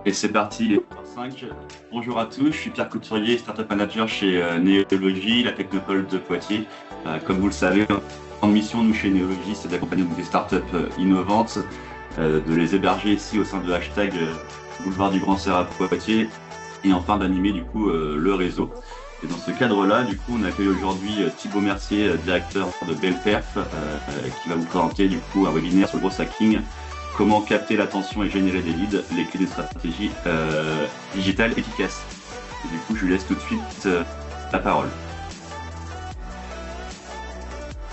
Et c'est parti, les 5. Bonjour à tous, je suis Pierre Couturier, Startup Manager chez Néologie, la technopole de Poitiers. Comme vous le savez, en mission, nous chez Néologie, c'est d'accompagner des startups innovantes, de les héberger ici au sein de hashtag Boulevard du Grand Serre à Poitiers, et enfin d'animer du coup le réseau. Et dans ce cadre-là, du coup, on accueille aujourd'hui Thibaut Mercier, directeur de Belperf, qui va vous présenter du coup un webinaire sur le gros hacking. Comment capter l'attention et générer des leads, les clés d'une stratégie digitale efficace. Et du coup, je lui laisse tout de suite la parole.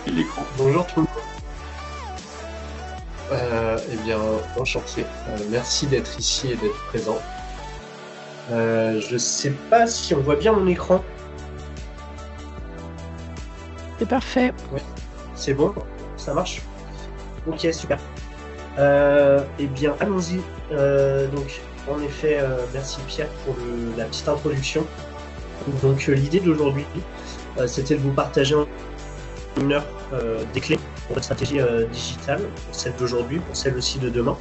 Et l'écran. Bonjour tout le monde. Eh bien, enchanté. Merci d'être ici et d'être présent. Je ne sais pas si on voit bien mon écran. C'est parfait. Oui. C'est bon? Ça marche? Ok, super. Eh bien, allons-y. Donc, en effet, merci Pierre pour la petite introduction. Donc, l'idée d'aujourd'hui, c'était de vous partager en une heure des clés pour votre stratégie digitale, pour celle d'aujourd'hui, pour celle aussi de demain.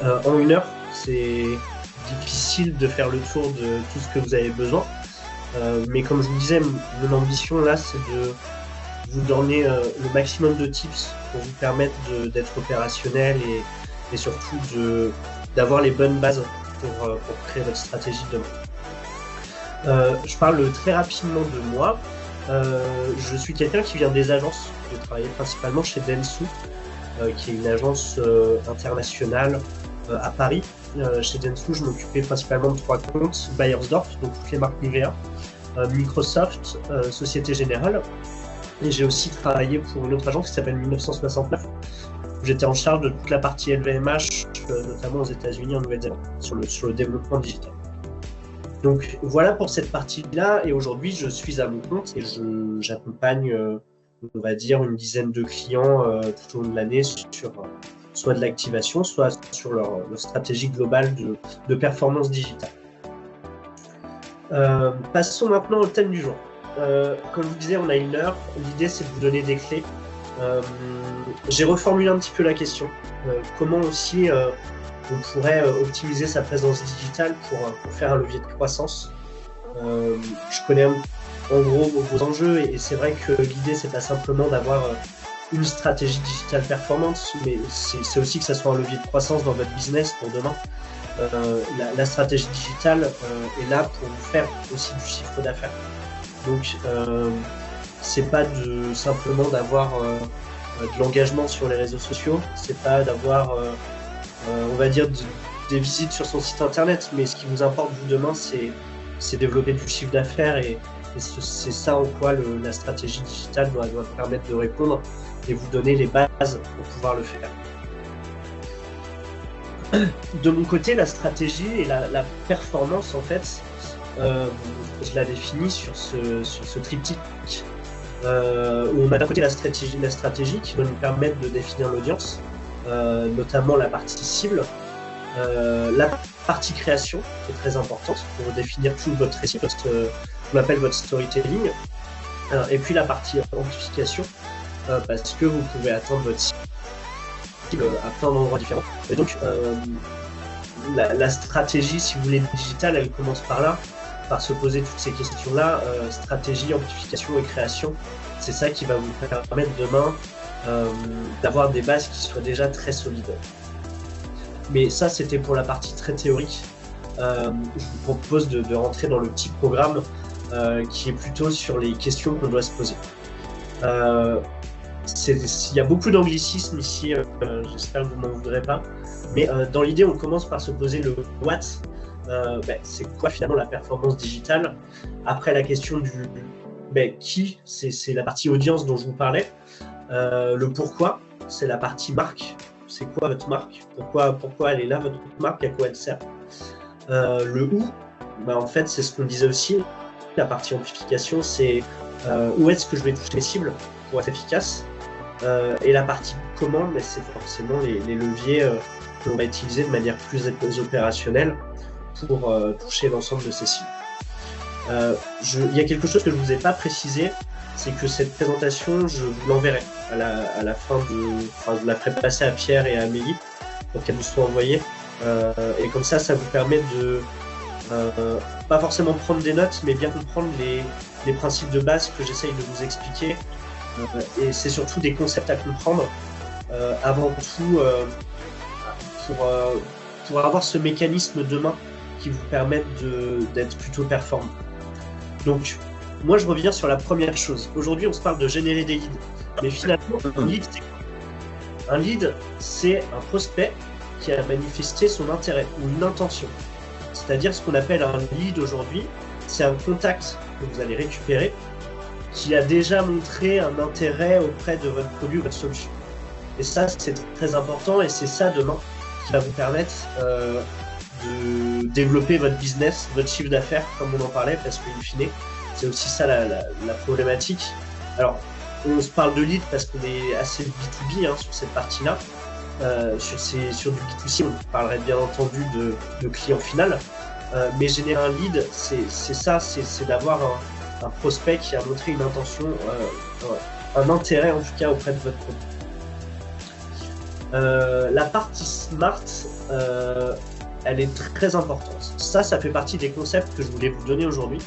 En une heure, c'est difficile de faire le tour de tout ce que vous avez besoin. Mais comme je vous disais, mon ambition là, c'est de vous donner le maximum de tips pour vous permettre d'être opérationnel et surtout d'avoir les bonnes bases pour créer votre stratégie de demain. Je parle très rapidement de moi. Je suis quelqu'un qui vient des agences. J'ai travaillé principalement chez Dentsu, qui est une agence internationale à Paris. Chez Dentsu, je m'occupais principalement de 3 comptes: Bayersdorf, donc toutes les marques Nivea, Microsoft, Société Générale. Et j'ai aussi travaillé pour une autre agence qui s'appelle 1969, où j'étais en charge de toute la partie LVMH, notamment aux États-Unis, en Nouvelle-Zélande, sur le développement digital. Donc voilà pour cette partie-là, et aujourd'hui je suis à mon compte et j'accompagne, on va dire, une dizaine de clients tout au long de l'année sur soit de l'activation, soit sur leur stratégie globale de performance digitale. Passons maintenant au thème du jour. Comme je vous disais, on a une heure. L'idée, c'est de vous donner des clés. J'ai reformulé un petit peu la question. Comment aussi on pourrait optimiser sa présence digitale pour faire un levier de croissance. Je connais en gros vos enjeux et c'est vrai que l'idée, c'est pas simplement d'avoir une stratégie digitale performante, mais c'est aussi que ça soit un levier de croissance dans votre business pour demain. La stratégie digitale est là pour vous faire aussi du chiffre d'affaires. Donc, c'est pas simplement d'avoir de l'engagement sur les réseaux sociaux, c'est pas d'avoir, on va dire, des visites sur son site internet, mais ce qui vous importe, vous, demain, c'est développer du chiffre d'affaires et c'est ça en quoi la stratégie digitale doit permettre de répondre et vous donner les bases pour pouvoir le faire. De mon côté, la stratégie et la performance, en fait, je la définis sur ce triptyque où on a d'un côté la stratégie qui va nous permettre de définir l'audience, notamment la partie cible, la partie création qui est très importante pour définir tout votre récit, qu'on appelle votre storytelling, et puis la partie amplification, parce que vous pouvez atteindre votre cible à plein d'endroits différents. Et donc la stratégie, si vous voulez, digitale, elle commence par là, par se poser toutes ces questions-là, stratégie, amplification et création. C'est ça qui va vous permettre demain d'avoir des bases qui soient déjà très solides. Mais ça, c'était pour la partie très théorique. Je vous propose de rentrer dans le petit programme qui est plutôt sur les questions qu'on doit se poser. Il y a beaucoup d'anglicisme ici, j'espère que vous ne m'en voudrez pas. Mais dans l'idée, on commence par se poser le what. C'est quoi finalement la performance digitale? Après, la question du qui, c'est la partie audience dont je vous parlais. Le pourquoi, c'est la partie marque. C'est quoi votre marque? Pourquoi elle est là, votre marque? À quoi elle sert? Le où, en fait, c'est ce qu'on disait aussi. La partie amplification, c'est où est-ce que je vais toucher les cibles pour être efficace. Et la partie comment, c'est forcément les leviers que l'on va utiliser de manière plus opérationnelle pour toucher l'ensemble de ces cibles. Il y a quelque chose que je ne vous ai pas précisé, c'est que cette présentation, je vous l'enverrai à la fin je la ferai passer à Pierre et à Amélie pour qu'elle vous soit envoyée. Et comme ça vous permet de pas forcément prendre des notes, mais bien comprendre les principes de base que j'essaye de vous expliquer. Et c'est surtout des concepts à comprendre avant tout pour avoir ce mécanisme de main qui vous permette d'être plutôt performant. Donc, moi, je reviens sur la première chose. Aujourd'hui, on se parle de générer des leads. Mais finalement, un lead, c'est quoi ? Un lead, c'est un prospect qui a manifesté son intérêt ou une intention. C'est-à-dire ce qu'on appelle un lead aujourd'hui, c'est un contact que vous allez récupérer qui a déjà montré un intérêt auprès de votre produit ou votre solution. Et ça, c'est très important et c'est ça demain qui va vous permettre de développer votre business, votre chiffre d'affaires, comme on en parlait, parce qu'in fine, c'est aussi ça la problématique. Alors, on se parle de lead parce qu'on est assez B2B sur cette partie-là. Sur du B2C, on parlerait bien entendu de client final. Mais générer un lead, c'est ça, c'est d'avoir un prospect qui a montré une intention, un intérêt en tout cas auprès de votre produit. La partie smart, elle est très importante. Ça fait partie des concepts que je voulais vous donner aujourd'hui.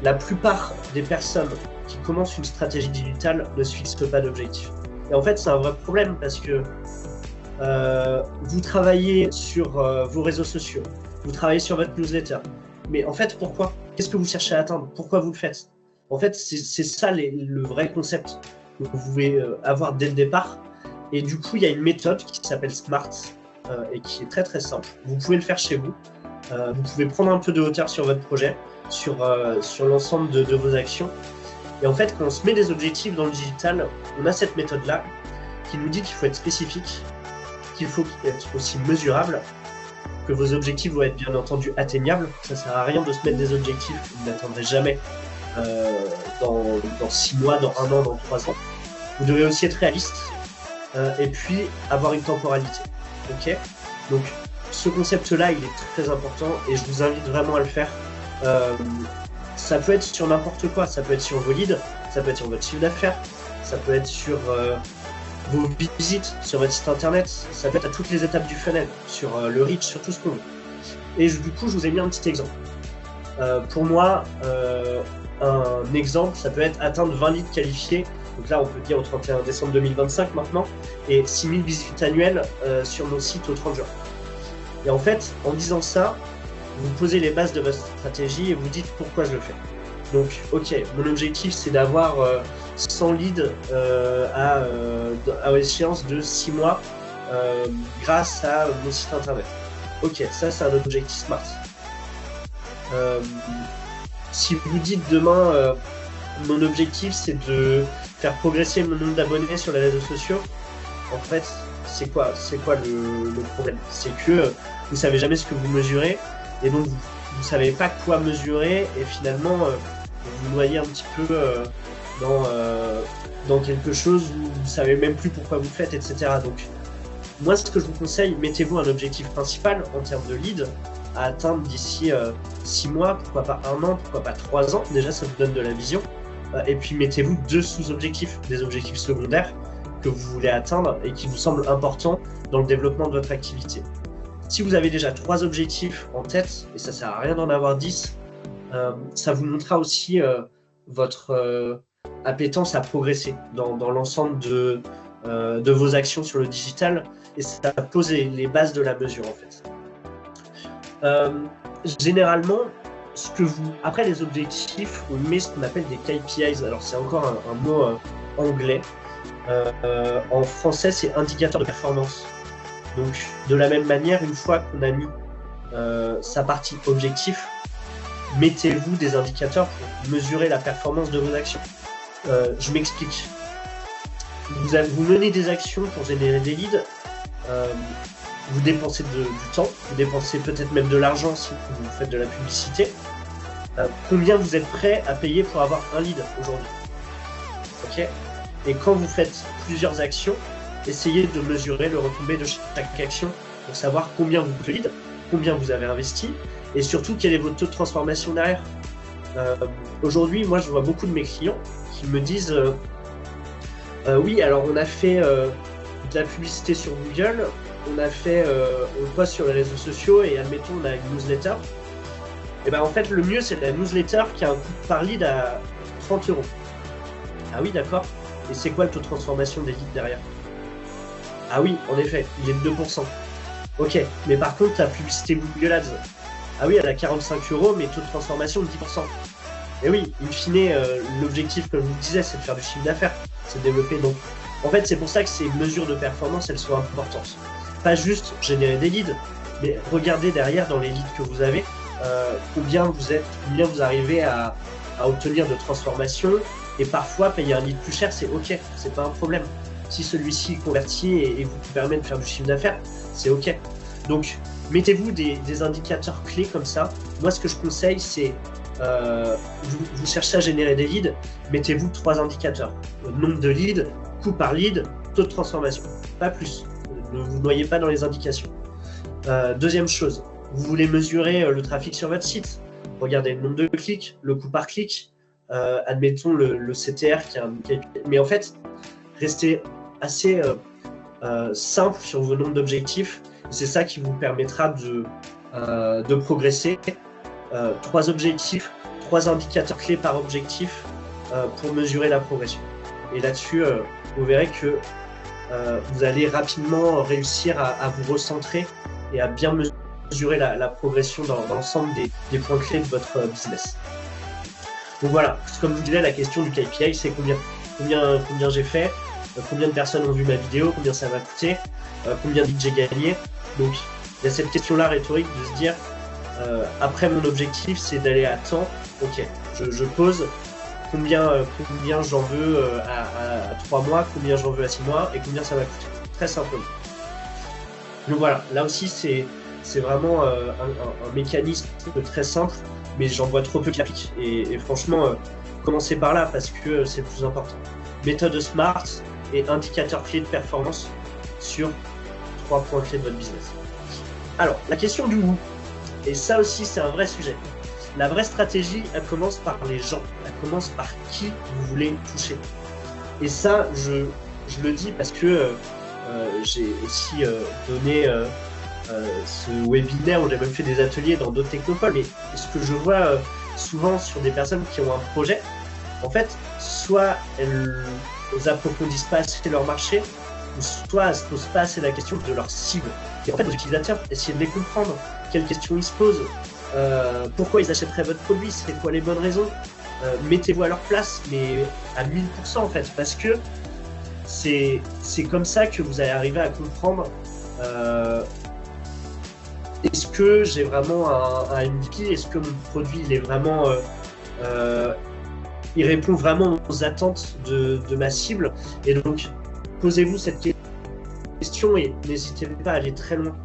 La plupart des personnes qui commencent une stratégie digitale ne se fixent pas d'objectif. Et en fait, c'est un vrai problème parce que vous travaillez sur vos réseaux sociaux, vous travaillez sur votre newsletter. Mais en fait, pourquoi ? Qu'est-ce que vous cherchez à atteindre ? Pourquoi vous le faites ? En fait, c'est ça le vrai concept que vous pouvez avoir dès le départ. Et du coup, il y a une méthode qui s'appelle SMART et qui est très très simple. Vous pouvez le faire chez vous. Vous pouvez prendre un peu de hauteur sur votre projet, sur l'ensemble de vos actions. Et en fait, quand on se met des objectifs dans le digital, on a cette méthode-là qui nous dit qu'il faut être spécifique, qu'il faut être aussi mesurable, que vos objectifs vont être bien entendu atteignables. Ça ne sert à rien de se mettre des objectifs que vous n'atteindrez jamais dans 6 mois, dans 1 an, dans 3 ans. Vous devez aussi être réaliste et puis avoir une temporalité. Ok ? Donc, ce concept-là, il est très important et je vous invite vraiment à le faire. Ça peut être sur n'importe quoi, ça peut être sur vos leads, ça peut être sur votre chiffre d'affaires, ça peut être sur vos visites sur votre site internet, ça peut être à toutes les étapes du funnel, sur le reach, sur tout ce qu'on veut. Et du coup, je vous ai mis un petit exemple. Pour moi, un exemple, ça peut être atteindre 20 leads qualifiés. Donc là, on peut dire au 31 décembre 2025 maintenant, et 6000 visites annuelles sur nos sites au 30 juin. Et en fait, en disant ça, vous posez les bases de votre stratégie et vous dites pourquoi je le fais. Donc, ok, mon objectif, c'est d'avoir 100 leads à échéance de 6 mois grâce à mon site internet. Ok, ça, c'est un objectif SMART. Si vous dites demain, mon objectif, c'est de faire progresser mon nombre d'abonnés sur les réseaux sociaux, en fait, c'est quoi le problème ? C'est que vous savez jamais ce que vous mesurez et donc vous savez pas quoi mesurer et finalement vous noyez un petit peu dans quelque chose où vous savez même plus pourquoi vous faites, etc. Donc moi, ce que je vous conseille, mettez-vous un objectif principal en termes de lead à atteindre d'ici 6 mois, pourquoi pas 1 an, pourquoi pas 3 ans. Déjà, ça vous donne de la vision. Et puis mettez-vous 2 sous-objectifs, des objectifs secondaires que vous voulez atteindre et qui vous semblent importants dans le développement de votre activité. Si vous avez déjà 3 objectifs en tête, et ça sert à rien d'en avoir 10, ça vous montrera aussi votre appétence à progresser dans l'ensemble de vos actions sur le digital, et ça pose les bases de la mesure en fait. Généralement, après les objectifs, on met ce qu'on appelle des KPIs. Alors c'est encore un mot anglais. En français, c'est indicateur de performance. Donc de la même manière, une fois qu'on a mis sa partie objectif, mettez-vous des indicateurs pour mesurer la performance de vos actions. Je m'explique. Vous menez des actions pour générer des leads. Vous dépensez du temps, vous dépensez peut-être même de l'argent si vous faites de la publicité. Combien vous êtes prêt à payer pour avoir un lead aujourd'hui ? Ok ? Et quand vous faites plusieurs actions, essayez de mesurer le retombé de chaque action pour savoir combien vous coûte le lead, combien vous avez investi et surtout quel est votre taux de transformation derrière. Aujourd'hui, moi je vois beaucoup de mes clients qui me disent oui, alors on a fait de la publicité sur Google, on poste sur les réseaux sociaux et admettons on a une newsletter. Et ben en fait le mieux c'est la newsletter qui a un coût par lead à 30 euros. Ah oui d'accord. Et c'est quoi le taux de transformation des leads derrière? Ah oui en effet, il est de 2%. Ok, mais par contre ta publicité Google Ads, ah oui elle a 45 euros mais taux de transformation de 10%. Et oui, in fine, l'objectif comme je vous le disais c'est de faire du chiffre d'affaires, c'est de développer. Donc en fait c'est pour ça que ces mesures de performance elles sont importantes. Pas juste générer des leads, mais regardez derrière dans les leads que vous avez, combien vous arrivez à obtenir de transformation, et parfois payer un lead plus cher c'est ok, c'est pas un problème. Si celui-ci convertit et vous permet de faire du chiffre d'affaires, c'est ok. Donc mettez-vous des indicateurs clés comme ça. Moi ce que je conseille c'est vous cherchez à générer des leads, mettez-vous 3 indicateurs. Le nombre de leads, coût par lead, taux de transformation, pas plus. Ne vous noyez pas dans les indications. Deuxième chose, vous voulez mesurer le trafic sur votre site. Regardez le nombre de clics, le coût par clic, admettons le CTR qui est un KPI. Mais en fait, restez assez simple sur vos nombres d'objectifs. C'est ça qui vous permettra de progresser. 3 objectifs, 3 indicateurs clés par objectif pour mesurer la progression. Et là-dessus, vous verrez que vous allez rapidement réussir à vous recentrer et à bien mesurer la progression dans l'ensemble des points clés de votre business. Donc voilà, comme je vous disais, la question du KPI, c'est combien j'ai fait, combien de personnes ont vu ma vidéo, combien ça m'a coûté, combien de leads j'ai gagné. Donc il y a cette question-là rhétorique de se dire, après mon objectif c'est d'aller à temps, ok, je pose combien j'en veux à 3 mois, combien j'en veux à 6 mois et combien ça va coûter, très simplement. Donc voilà, là aussi c'est vraiment un mécanisme très simple, mais j'en vois trop peu qui appliquent. Et franchement, commencez par là parce que c'est le plus important. Méthode SMART et indicateur clé de performance sur 3 points clés de votre business. Alors, la question du où. Et ça aussi, c'est un vrai sujet. La vraie stratégie, elle commence par les gens. Elle commence par qui vous voulez toucher. Et ça, je le dis parce que j'ai aussi donné ce webinaire où j'ai même fait des ateliers dans d'autres technopoles. Mais ce que je vois souvent sur des personnes qui ont un projet, en fait, soit elles approfondissent pas assez leur marché, ou soit elles ne se posent pas assez la question de leur cible. Et en fait, vos utilisateurs, essayez de les comprendre. Quelles questions ils se posent, pourquoi ils achèteraient votre produit, c'est quoi les bonnes raisons, mettez-vous à leur place, mais à 1000% en fait, parce que c'est comme ça que vous allez arriver à comprendre est-ce que j'ai vraiment un MVP, est-ce que mon produit il est vraiment il répond vraiment aux attentes de ma cible. Et donc posez-vous cette question et n'hésitez pas à aller très loin.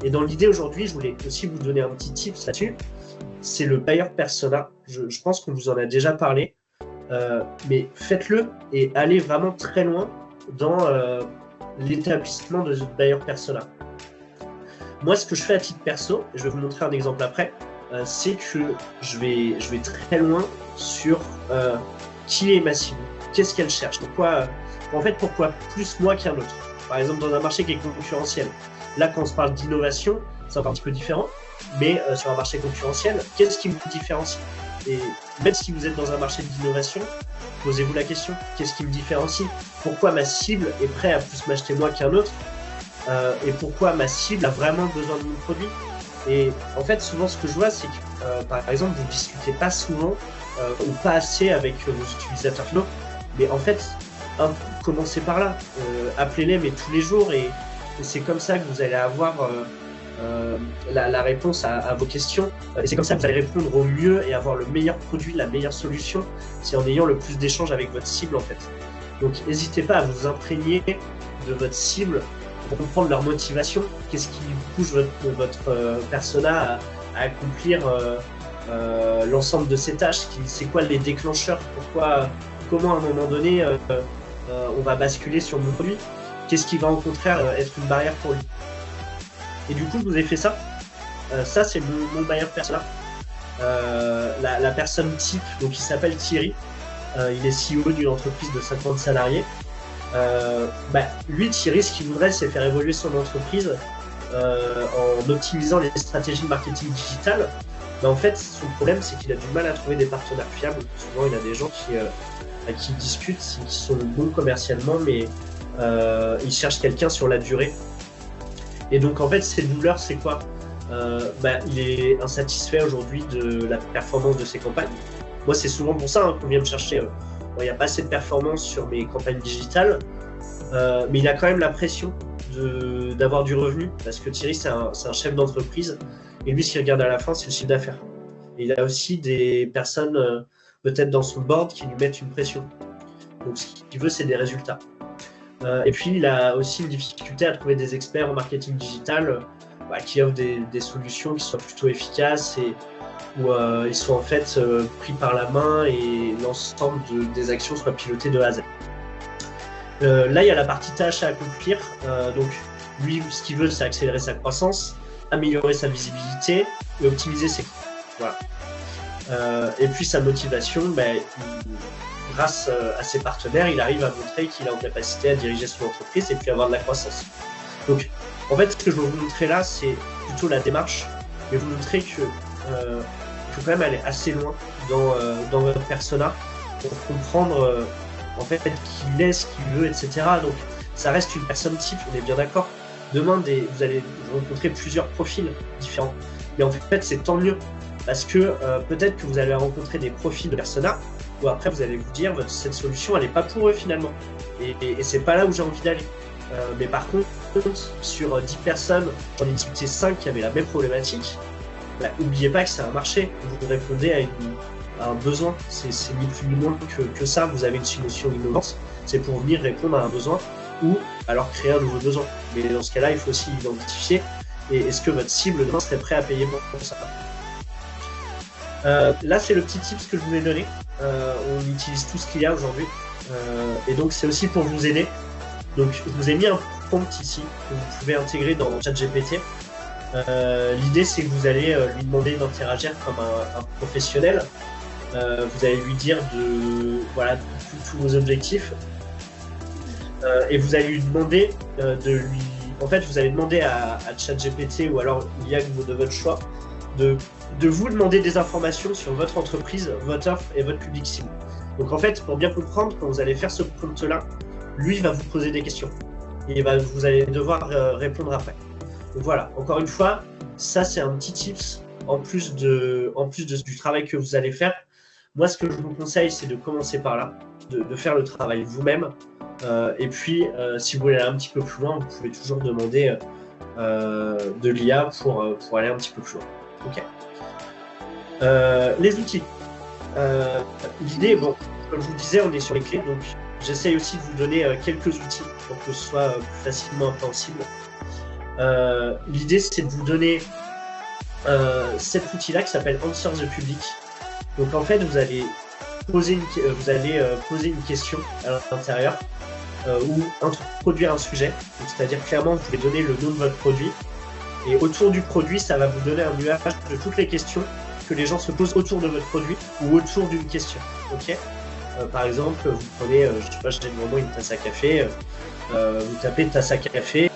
Et dans l'idée aujourd'hui, je voulais aussi vous donner un petit tips là-dessus. C'est le buyer persona. Je pense qu'on vous en a déjà parlé, mais faites-le et allez vraiment très loin dans l'établissement de ce buyer persona. Moi, ce que je fais à titre perso, et je vais vous montrer un exemple après, c'est que je vais très loin sur qui est ma cible, qu'est-ce qu'elle cherche, pourquoi plus moi qu'un autre. Par exemple, dans un marché qui est concurrentiel. Là, quand on se parle d'innovation, c'est un petit peu différent, mais sur un marché concurrentiel, qu'est-ce qui vous différencie? Et même si vous êtes dans un marché d'innovation, posez-vous la question, qu'est-ce qui me différencie? Pourquoi ma cible est prête à plus m'acheter moi qu'un autre? Et pourquoi ma cible a vraiment besoin de mon produit? Et en fait, souvent, ce que je vois, c'est que, par exemple, vous ne discutez pas souvent ou pas assez avec vos utilisateurs finaux, mais en fait, commencez par là, appelez-les, mais tous les jours, et c'est comme ça que vous allez avoir la réponse à vos questions, et c'est comme ça que vous allez répondre au mieux et avoir le meilleur produit, la meilleure solution, c'est en ayant le plus d'échanges avec votre cible en fait. Donc n'hésitez pas à vous imprégner de votre cible pour comprendre leur motivation, qu'est-ce qui pousse votre persona à accomplir l'ensemble de ses tâches, c'est quoi les déclencheurs, comment à un moment donné on va basculer sur mon produit, qu'est-ce qui va au contraire être une barrière pour lui. Et du coup, je vous ai fait ça. Ça, c'est mon buyer persona. La personne type, donc il s'appelle Thierry. Il est CEO d'une entreprise de 50 salariés. Lui, Thierry, ce qu'il voudrait, c'est faire évoluer son entreprise en optimisant les stratégies de marketing digital. Mais en fait, son problème, c'est qu'il a du mal à trouver des partenaires fiables. Souvent, il a des gens à qui il discute, qui sont bons commercialement, mais il cherche quelqu'un sur la durée. Et donc, en fait, ses douleurs, c'est quoi? Il est insatisfait aujourd'hui de la performance de ses campagnes. Moi, c'est souvent pour ça qu'on vient me chercher. Il n'y a pas assez de performance sur mes campagnes digitales, mais il a quand même la pression d'avoir du revenu, parce que Thierry, c'est un chef d'entreprise, et lui, ce qu'il regarde à la fin, c'est le chiffre d'affaires. Et il a aussi des personnes, peut-être dans son board, qui lui mettent une pression. Donc, ce qu'il veut, c'est des résultats. Et puis, il a aussi une difficulté à trouver des experts en marketing digital qui offrent des solutions qui soient plutôt efficaces et où ils sont en fait pris par la main et l'ensemble des actions soient pilotées de A à Z. Là, il y a la partie tâche à accomplir. Donc, lui, ce qu'il veut, c'est accélérer sa croissance, améliorer sa visibilité et optimiser ses coûts. Voilà. Et puis, sa motivation, grâce à ses partenaires, il arrive à montrer qu'il a en capacité à diriger son entreprise et puis avoir de la croissance. Donc, en fait, ce que je veux vous montrer là, c'est plutôt la démarche, mais vous montrer que il faut quand même aller assez loin dans votre persona pour comprendre en fait qui il est, ce qu'il veut, etc. Donc, ça reste une personne type, on est bien d'accord. Demain, vous allez rencontrer plusieurs profils différents. Mais en fait, c'est tant mieux, parce que peut-être que vous allez rencontrer des profils de persona, où après, vous allez vous dire, cette solution, elle n'est pas pour eux finalement. Et c'est pas là où j'ai envie d'aller. Mais par contre, sur 10 personnes, j'en ai discuté 5 qui avaient la même problématique. N'oubliez pas que c'est un marché. Vous répondez à un besoin. C'est ni plus ni moins que ça. Vous avez une solution innovante. C'est pour venir répondre à un besoin ou alors créer un nouveau besoin. Mais dans ce cas-là, il faut aussi identifier. Et est-ce que votre cible demain serait prêt à payer pour ça? Là, c'est le petit tips que je vous ai donné. On utilise tout ce qu'il y a aujourd'hui. Et donc, c'est aussi pour vous aider. Donc, je vous ai mis un prompt ici que vous pouvez intégrer dans ChatGPT. L'idée, c'est que vous allez lui demander d'interagir comme un professionnel. Vous allez lui dire tous vos objectifs. Et vous allez lui demander En fait, vous allez demander à ChatGPT ou alors l'IA de votre choix de vous demander des informations sur votre entreprise, votre offre et votre public cible. Donc en fait, pour bien comprendre, quand vous allez faire ce prompt-là, lui va vous poser des questions et vous allez devoir répondre après. Donc voilà, encore une fois, ça c'est un petit tips en plus du travail que vous allez faire. Moi, ce que je vous conseille, c'est de commencer par là, de faire le travail vous-même. Et puis, si vous voulez aller un petit peu plus loin, vous pouvez toujours demander de l'IA pour aller un petit peu plus loin. Ok. Les outils. L'idée, comme je vous disais, on est sur les clés, donc j'essaye aussi de vous donner quelques outils pour que ce soit plus facilement compréhensible. L'idée, c'est de vous donner cet outil-là qui s'appelle Answer the Public. Donc en fait, vous allez poser une question à l'intérieur ou introduire un sujet. C'est-à-dire clairement, vous pouvez donner le nom de votre produit et autour du produit, ça va vous donner un nuage de toutes les questions que les gens se posent autour de votre produit ou autour d'une question. Ok. Par exemple, vous prenez, je sais pas, j'ai devant moi une tasse à café, vous tapez tasse à café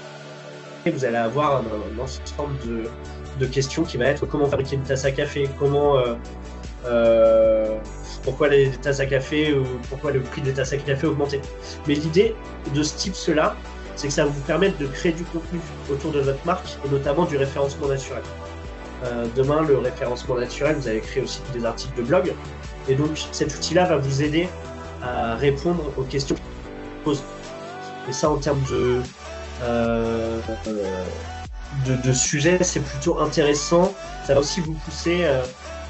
et vous allez avoir un ensemble de questions qui va être comment fabriquer une tasse à café, pourquoi les tasses à café, pourquoi le prix des tasses à café a augmenté. Mais l'idée de ce type-là, c'est que ça va vous permettre de créer du contenu autour de votre marque et notamment du référencement naturel. Demain, le référencement naturel, vous allez créer aussi des articles de blog. Et donc, cet outil-là va vous aider à répondre aux questions que vous posez. Et ça, en termes de sujet, c'est plutôt intéressant. Ça va aussi vous pousser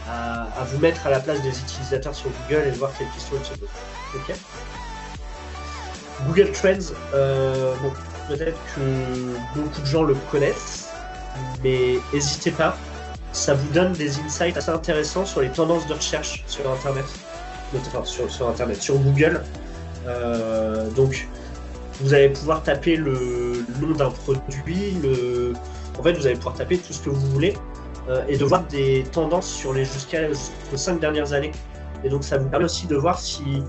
à vous mettre à la place des utilisateurs sur Google et de voir quelles questions ils se posent. Okay. Google Trends, peut-être que beaucoup de gens le connaissent, mais n'hésitez pas. Ça vous donne des insights assez intéressants sur les tendances de recherche sur Internet, sur Google. Donc, vous allez pouvoir taper le nom d'un produit, en fait, vous allez pouvoir taper tout ce que vous voulez et de voir des tendances sur jusqu'aux 5 dernières années. Et donc, ça vous permet aussi de voir si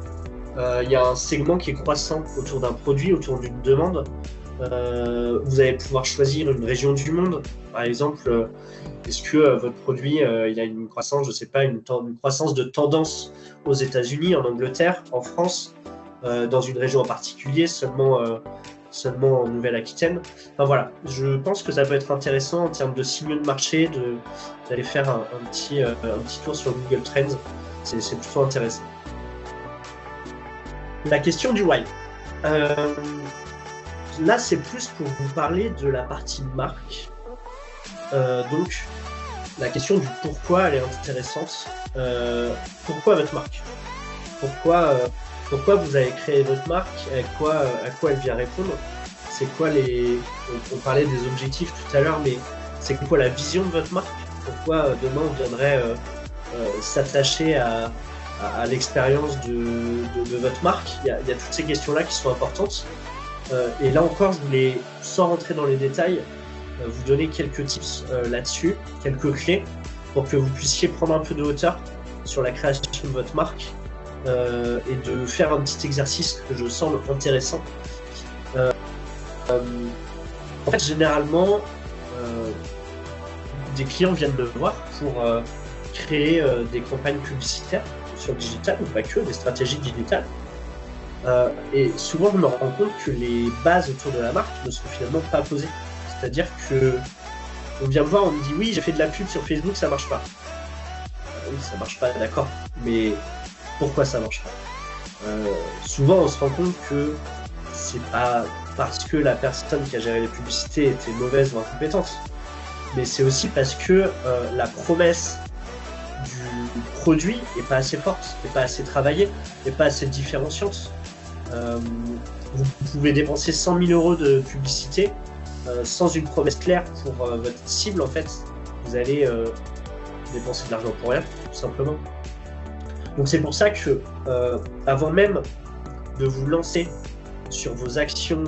il y a un segment qui est croissant autour d'un produit, autour d'une demande. Vous allez pouvoir choisir une région du monde. Par exemple, est-ce que votre produit il a une croissance, je sais pas, une croissance de tendance aux États-Unis, en Angleterre, en France, dans une région en particulier, seulement en Nouvelle-Aquitaine. Enfin voilà, je pense que ça peut être intéressant en termes de signaux de marché d'aller faire un petit tour sur Google Trends. C'est plutôt intéressant. La question du why. Là, c'est plus pour vous parler de la partie marque. Donc, la question du pourquoi, elle est intéressante. Pourquoi votre marque? Pourquoi vous avez créé votre marque? À quoi elle vient répondre? C'est quoi on parlait des objectifs tout à l'heure, mais c'est quoi la vision de votre marque? Pourquoi demain on viendrait s'attacher à l'expérience de votre marque? Il y a toutes ces questions-là qui sont importantes. Et là encore, je voulais, sans rentrer dans les détails, vous donner quelques tips là-dessus, quelques clés pour que vous puissiez prendre un peu de hauteur sur la création de votre marque et de faire un petit exercice que je sens intéressant. En fait, généralement, des clients viennent me voir pour créer des campagnes publicitaires sur le digital, ou pas que, des stratégies digitales. Et souvent, je me rends compte que les bases autour de la marque ne sont finalement pas posées. C'est-à-dire que on vient me voir, on me dit oui, j'ai fait de la pub sur Facebook, ça marche pas. Oui, ça marche pas, d'accord. Mais pourquoi ça marche pas? Souvent, on se rend compte que c'est pas parce que la personne qui a géré les publicités était mauvaise ou incompétente, mais c'est aussi parce que la promesse du produit est pas assez forte, n'est pas assez travaillée, n'est pas assez différenciante. Vous pouvez dépenser 100 000 euros de publicité sans une promesse claire pour votre cible. En fait, vous allez dépenser de l'argent pour rien, tout simplement. Donc c'est pour ça que avant même de vous lancer sur vos actions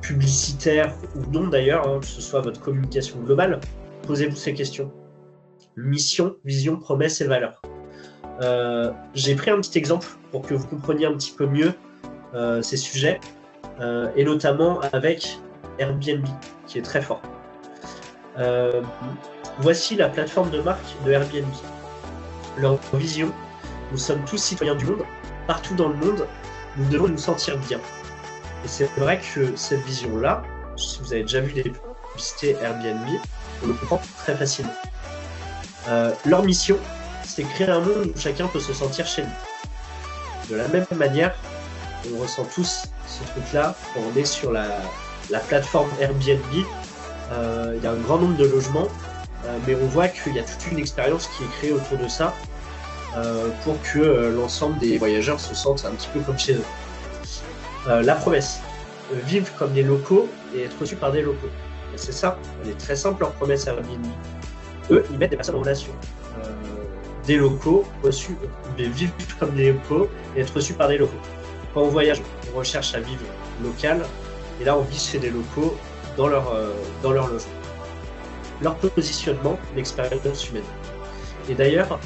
publicitaires ou non d'ailleurs, que ce soit votre communication globale, posez-vous ces questions. Mission, vision, promesse et valeur. J'ai pris un petit exemple pour que vous compreniez un petit peu mieux ces sujets, et notamment avec Airbnb, qui est très fort. Voici la plateforme de marque de Airbnb. Leur vision: nous sommes tous citoyens du monde, partout dans le monde, nous devons nous sentir bien. Et c'est vrai que cette vision-là, si vous avez déjà vu des publicités Airbnb, on le comprend très facilement. Leur mission, c'est créer un monde où chacun peut se sentir chez lui. De la même manière, on ressent tous ce truc-là quand on est sur la plateforme Airbnb. Il y a un grand nombre de logements, mais on voit qu'il y a toute une expérience qui est créée autour de ça pour que l'ensemble des voyageurs se sentent un petit peu comme chez eux. La promesse: vivre comme des locaux et être reçus par des locaux. Et c'est ça, elle est très simple leur promesse Airbnb. Eux, ils mettent des personnes en relation. Des locaux reçus, vivre comme des locaux et être reçus par des locaux. Quand on voyage, on recherche à vivre local, et là on vit chez des locaux dans leur logement. Leur positionnement, l'expérience humaine. Et d'ailleurs,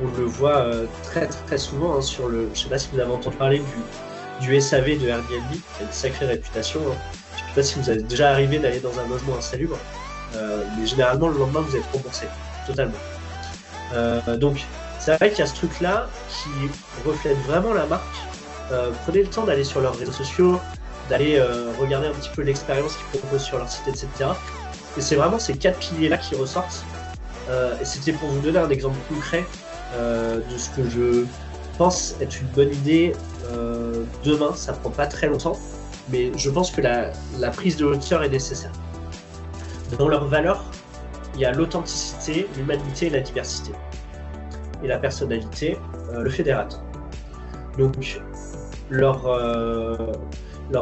on le voit très très souvent sur le. Je ne sais pas si vous avez entendu parler du SAV de Airbnb, qui a une sacrée réputation. Je ne sais pas si vous avez déjà arrivé d'aller dans un logement insalubre, mais généralement le lendemain vous êtes remboursé totalement. Donc c'est vrai qu'il y a ce truc-là qui reflète vraiment la marque. Prenez le temps d'aller sur leurs réseaux sociaux, d'aller regarder un petit peu l'expérience qu'ils proposent sur leur site, etc. Et c'est vraiment ces 4 piliers-là qui ressortent. Et c'était pour vous donner un exemple concret de ce que je pense être une bonne idée demain. Ça prend pas très longtemps, mais je pense que la prise de hauteur est nécessaire. Dans leurs valeurs, il y a l'authenticité, l'humanité et la diversité. Et la personnalité, le fédérateur. Donc, leur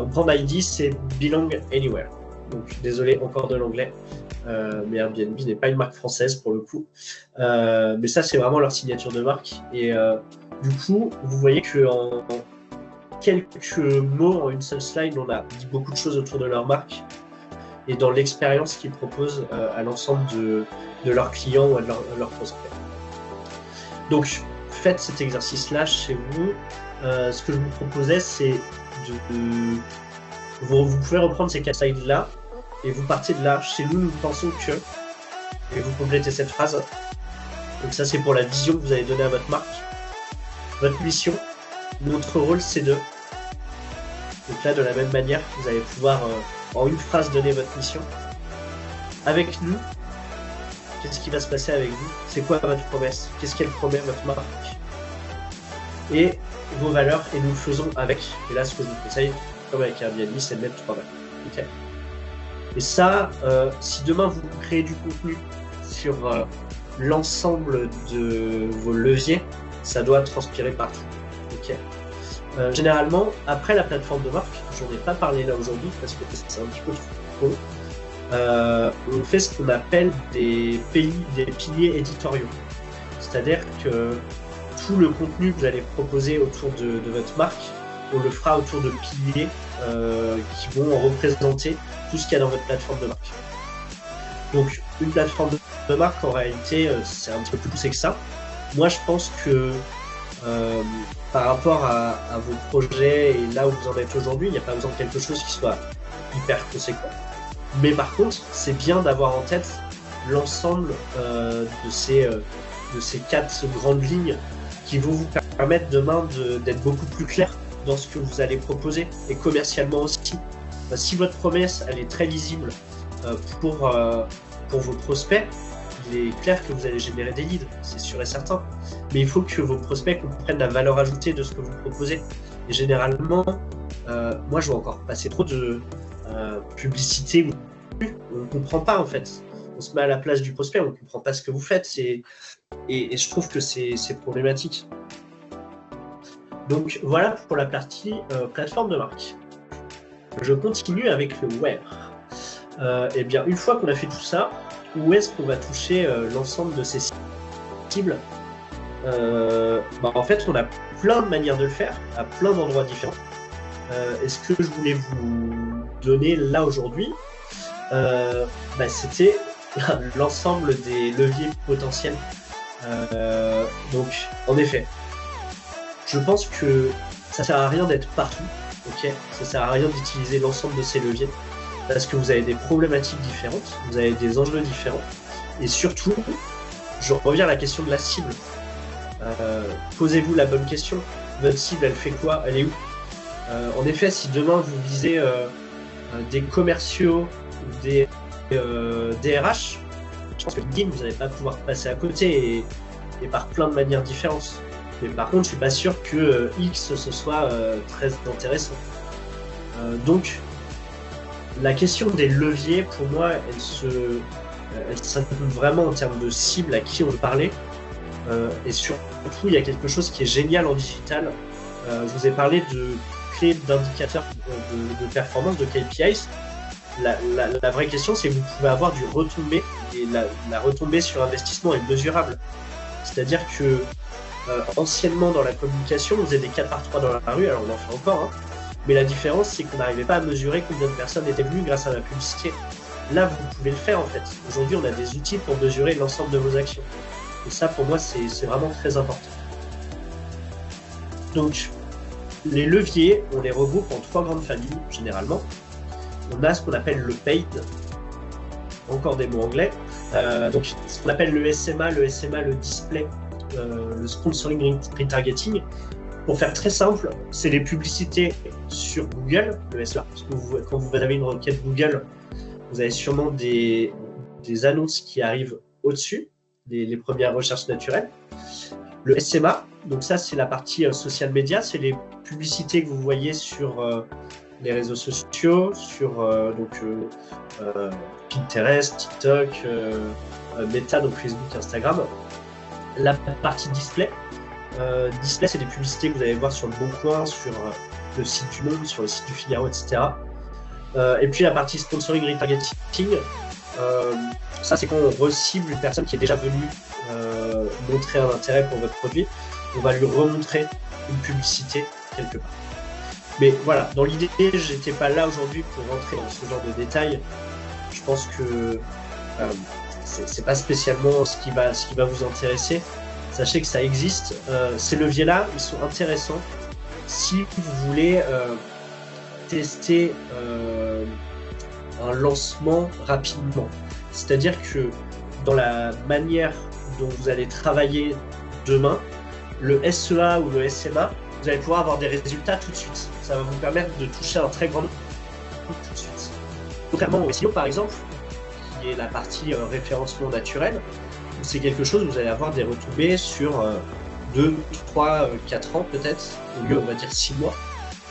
brand ID, c'est Belong Anywhere. Donc, désolé encore de l'anglais, mais Airbnb n'est pas une marque française pour le coup. Mais ça, c'est vraiment leur signature de marque. Et du coup, vous voyez qu'en quelques mots, en une seule slide, on a dit beaucoup de choses autour de leur marque et dans l'expérience qu'ils proposent à l'ensemble de leurs clients ou à leurs prospects. Donc, faites cet exercice-là chez vous. ce que je vous proposais, c'est vous pouvez reprendre ces 4 slides-là et vous partez de là. Chez nous, nous pensons que, et vous complétez cette phrase. Donc ça, c'est pour la vision que vous allez donner à votre marque. Votre mission, notre rôle, c'est de... Donc là, de la même manière, vous allez pouvoir, en une phrase, donner votre mission. Avec nous, qu'est-ce qui va se passer avec vous? C'est quoi votre promesse? Qu'est-ce qu'elle promet votre marque? Et vos valeurs, et nous le faisons avec. Et là, ce que je vous conseille, comme avec Airbnb, c'est de mettre 3 valeurs. Okay. Et ça, si demain vous créez du contenu sur l'ensemble de vos leviers, ça doit transpirer partout. Okay. Généralement, après la plateforme de marque, j'en ai pas parlé là aujourd'hui parce que c'est un petit peu trop court. On fait ce qu'on appelle des piliers éditoriaux. C'est-à-dire que tout le contenu que vous allez proposer autour de votre marque, on le fera autour de piliers qui vont représenter tout ce qu'il y a dans votre plateforme de marque. Donc, une plateforme de marque, en réalité, c'est un petit peu plus poussé que ça. Moi, je pense que par rapport à vos projets et là où vous en êtes aujourd'hui, il n'y a pas besoin de quelque chose qui soit hyper conséquent. Mais par contre, c'est bien d'avoir en tête l'ensemble de ces 4 grandes lignes qui vont vous permettre demain d'être beaucoup plus clair dans ce que vous allez proposer et commercialement aussi. Si votre promesse elle est très lisible pour vos prospects, il est clair que vous allez générer des leads, c'est sûr et certain. Mais il faut que vos prospects comprennent la valeur ajoutée de ce que vous proposez. Et généralement, moi je vois encore passer trop de publicité. On ne comprend pas en fait. On se met à la place du prospect, on ne comprend pas ce que vous faites. Et je trouve que c'est problématique. Donc voilà pour la partie plateforme de marque. Je continue avec le web. Et bien une fois qu'on a fait tout ça, où est-ce qu'on va toucher l'ensemble de ces cibles? En fait, on a plein de manières de le faire, à plein d'endroits différents. Et ce que je voulais vous donner là aujourd'hui, c'était l'ensemble des leviers potentiels. Donc, en effet, je pense que ça sert à rien d'être partout. Okay, ça sert à rien d'utiliser l'ensemble de ces leviers parce que vous avez des problématiques différentes, vous avez des enjeux différents. Et surtout, je reviens à la question de la cible. Posez-vous la bonne question. Votre cible, elle fait quoi? Elle est où? En effet, si demain vous visez des commerciaux, des DRH, je pense que LinkedIn, vous n'allez pas pouvoir passer à côté et par plein de manières différentes. Mais par contre, je suis pas sûr que X ce soit très intéressant. Donc, la question des leviers, pour moi, elle s'inquiète vraiment en termes de cible à qui on veut parler. Et surtout, il y a quelque chose qui est génial en digital. Je vous ai parlé de clés d'indicateurs de performance, de KPIs. La vraie question, c'est que vous pouvez avoir du retombé. Et la retombée sur investissement est mesurable. C'est-à-dire que anciennement dans la communication, on faisait des 4x3 dans la rue, alors on en fait encore, hein. Mais la différence, c'est qu'on n'arrivait pas à mesurer combien de personnes étaient venues grâce à la publicité. Là, vous pouvez le faire en fait. Aujourd'hui, on a des outils pour mesurer l'ensemble de vos actions. Et ça, pour moi, c'est vraiment très important. Donc, les leviers, on les regroupe en 3 grandes familles, généralement. On a ce qu'on appelle le paid, encore des mots anglais. Donc, ce qu'on appelle le SMA, le display, le sponsoring retargeting. Pour faire très simple, c'est les publicités sur Google, le SEA. Parce que quand vous avez une requête Google, vous avez sûrement des annonces qui arrivent au-dessus, les premières recherches naturelles. Le SMA, donc ça c'est la partie social media, c'est les publicités que vous voyez sur les réseaux sociaux, sur Pinterest, TikTok, Meta, donc Facebook, Instagram. La partie display, c'est des publicités que vous allez voir sur le Bon Coin, sur le site du Monde, sur le site du Figaro, etc. Et puis la partie sponsoring retargeting, ça c'est quand on recible une personne qui est déjà venue montrer un intérêt pour votre produit, on va lui remontrer une publicité quelque part. Mais voilà, dans l'idée, j'étais pas là aujourd'hui pour rentrer dans ce genre de détails. Je pense que c'est pas spécialement ce qui va vous intéresser. Sachez que ça existe. Ces leviers-là, ils sont intéressants si vous voulez tester un lancement rapidement. C'est-à-dire que dans la manière dont vous allez travailler demain, le SEA ou le SMA, vous allez pouvoir avoir des résultats tout de suite. Ça va vous permettre de toucher un très grand nombre tout de suite. Contrairement au SEO par exemple, qui est la partie référencement naturel, c'est quelque chose où vous allez avoir des retombées sur 2, 3, 4 ans peut-être, au lieu on va dire 6 mois,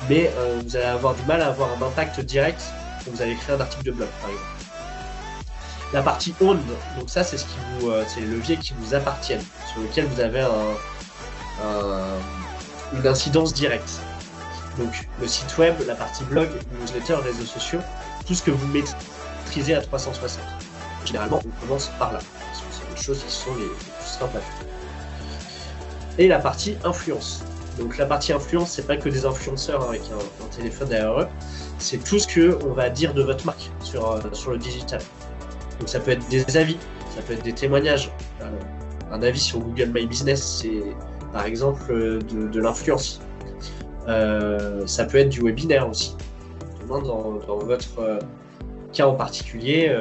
mais vous allez avoir du mal à avoir un impact direct quand vous allez créer un article de blog par exemple. La partie owned, donc ça c'est c'est les leviers qui vous appartiennent, sur lesquels vous avez une incidence directe. Donc le site web, la partie blog, newsletter, réseaux sociaux, tout ce que vous maîtrisez à 360. Généralement, on commence par là, parce que c'est les choses qui sont les plus simples à faire. Et la partie influence. Donc la partie influence, c'est pas que des influenceurs avec un téléphone derrière eux, c'est tout ce qu'on va dire de votre marque sur le digital. Donc ça peut être des avis, ça peut être des témoignages. Un avis sur Google My Business, c'est par exemple de l'influence. Ça peut être du webinaire aussi. Dans votre cas en particulier,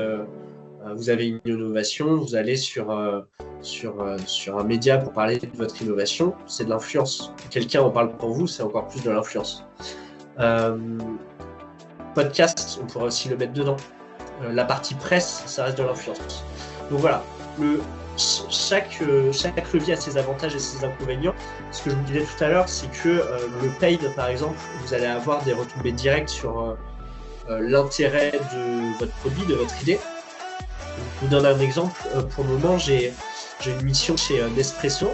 vous avez une innovation, vous allez sur un média pour parler de votre innovation, c'est de l'influence. Quelqu'un en parle pour vous, c'est encore plus de l'influence. Podcast, on pourrait aussi le mettre dedans. La partie presse, ça reste de l'influence. Donc voilà, chaque levier a ses avantages et ses inconvénients. Ce que je vous disais tout à l'heure, c'est que le paid, par exemple, vous allez avoir des retombées directes sur l'intérêt de votre produit, de votre idée. Je vous donne un exemple. Pour le moment, j'ai une mission chez Nespresso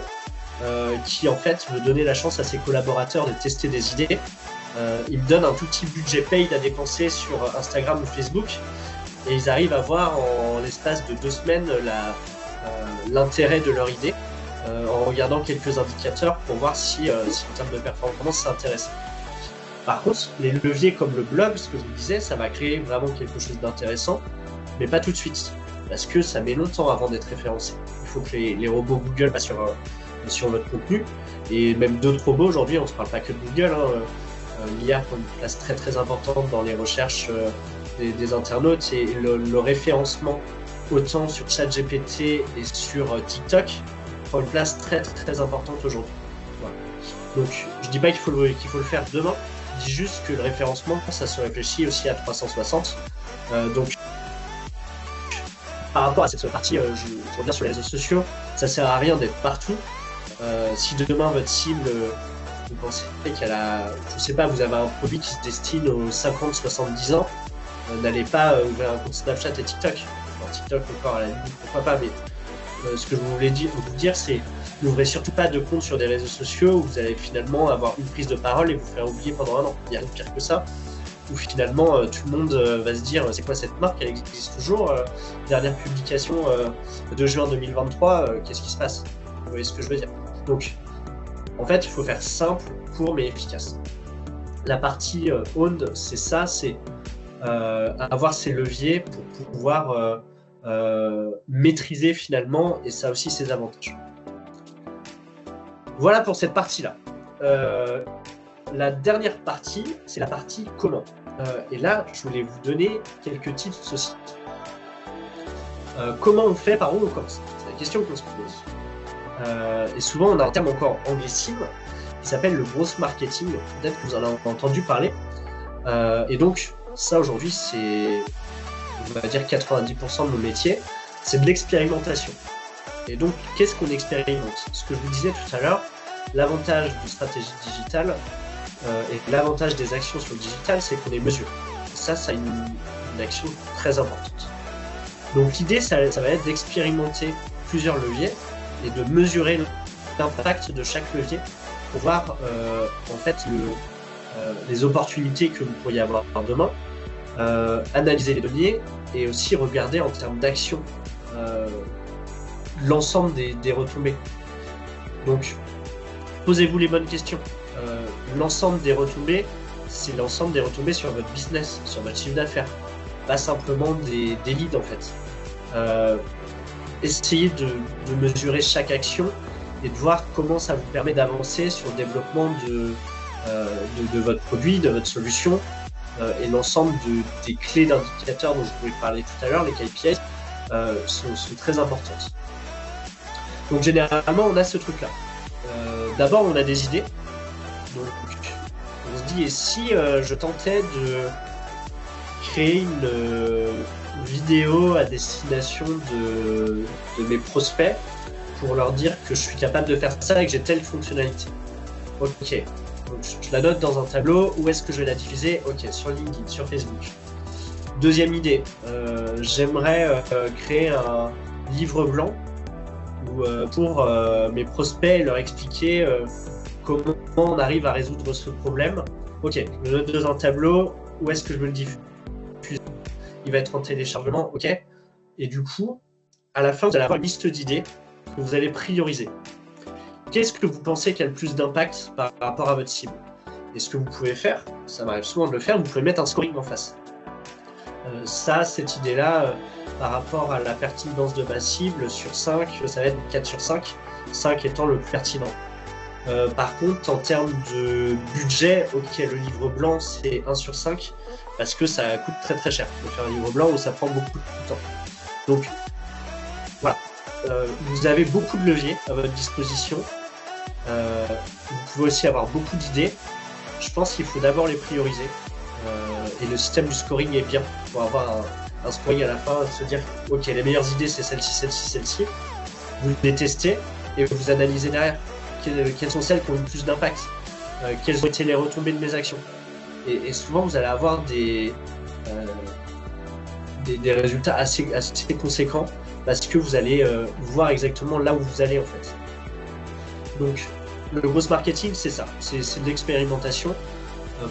qui en fait veut donner la chance à ses collaborateurs de tester des idées. Ils me donnent un tout petit budget paid à dépenser sur Instagram ou Facebook et ils arrivent à voir en l'espace de 2 semaines l'intérêt de leur idée en regardant quelques indicateurs pour voir si en termes de performance c'est intéressant. Par contre, les leviers comme le blog, ce que je vous disais, ça va créer vraiment quelque chose d'intéressant, mais pas tout de suite, parce que ça met longtemps avant d'être référencé. Il faut que les robots Google passent sur votre contenu, et même d'autres robots aujourd'hui, on ne se parle pas que de Google, l'IA prend une place très très importante dans les recherches des internautes, et le référencement autant sur ChatGPT et sur TikTok prend une place très très importante aujourd'hui. Voilà. Donc je dis pas qu'il faut le faire demain, je dis juste que le référencement, ça se réfléchit aussi à 360. Donc par rapport à cette partie, je reviens sur les réseaux sociaux, ça sert à rien d'être partout. Si demain votre cible, vous pensez qu'elle a, je sais pas, vous avez un produit qui se destine aux 50-70 ans, n'allez pas ouvrir un compte Snapchat et TikTok. Enfin, TikTok encore à la limite, pourquoi pas, mais ce que je voulais vous dire, c'est n'ouvrez surtout pas de compte sur des réseaux sociaux où vous allez finalement avoir une prise de parole et vous faire oublier pendant un an. Il n'y a rien de pire que ça, où finalement tout le monde va se dire c'est quoi cette marque, elle existe toujours. Dernière publication de juin 2023, qu'est-ce qui se passe? Vous voyez ce que je veux dire? Donc en fait, il faut faire simple, court mais efficace. La partie owned, c'est ça, c'est avoir ces leviers pour pouvoir maîtriser finalement, et ça a aussi ses avantages. Voilà pour cette partie-là. La dernière partie, c'est la partie comment. Et là, je voulais vous donner quelques tips aussi. Comment on fait, par où on commence? C'est la question qu'on se pose. Et souvent, on a un terme encore anglicime qui s'appelle le growth marketing. Peut-être que vous en avez entendu parler. Et donc, ça aujourd'hui, c'est, on va dire, 90% de nos métiers, c'est de l'expérimentation. Et donc, qu'est-ce qu'on expérimente? Ce que je vous disais tout à l'heure, l'avantage de stratégie digitale et l'avantage des actions sur le digital, c'est qu'on les mesure. Ça a une action très importante. Donc l'idée, ça va être d'expérimenter plusieurs leviers et de mesurer l'impact de chaque levier pour voir en fait les opportunités que vous pourriez avoir demain, analyser les données et aussi regarder en termes d'action l'ensemble des retombées. Donc, posez-vous les bonnes questions. L'ensemble des retombées, c'est l'ensemble des retombées sur votre business, sur votre chiffre d'affaires, pas simplement des leads en fait. Essayez de mesurer chaque action et de voir comment ça vous permet d'avancer sur le développement de votre produit, de votre solution, et l'ensemble des clés d'indicateurs dont je voulais parler tout à l'heure, les KPIs, sont très importantes. Donc généralement, on a ce truc-là. D'abord, on a des idées. Donc, on se dit, et si je tentais de créer une vidéo à destination de mes prospects pour leur dire que je suis capable de faire ça et que j'ai telle fonctionnalité. Ok, donc je la note dans un tableau. Où est-ce que je vais la diffuser? Ok, sur LinkedIn, sur Facebook. Deuxième idée, j'aimerais créer un livre blanc pour mes prospects, leur expliquer comment on arrive à résoudre ce problème. Ok, je note dans un tableau. Où est-ce que je veux le diffuser? Il va être en téléchargement, ok. Et du coup, à la fin, vous allez avoir une liste d'idées que vous allez prioriser. Qu'est-ce que vous pensez qui a le plus d'impact par rapport à votre cible? Et ce que vous pouvez faire, ça m'arrive souvent de le faire, vous pouvez mettre un scoring en face. Cette idée-là, par rapport à la pertinence de ma cible, sur 5, ça va être 4 sur 5, 5 étant le plus pertinent. Par contre, en termes de budget, ok, le livre blanc, c'est 1 sur 5, parce que ça coûte très très cher de faire un livre blanc où ça prend beaucoup de temps. Donc, voilà. Vous avez beaucoup de leviers à votre disposition. Vous pouvez aussi avoir beaucoup d'idées. Je pense qu'il faut d'abord les prioriser. Et le système du scoring est bien pour avoir un scoring à la fin, se dire ok, les meilleures idées c'est celle-ci, celle-ci, celle-ci. Vous les testez et vous analysez derrière quelles sont celles qui ont le plus d'impact, quelles ont été les retombées de mes actions. Et souvent vous allez avoir des résultats assez conséquents parce que vous allez voir exactement là où vous allez en fait. Donc le growth marketing c'est ça, c'est de l'expérimentation.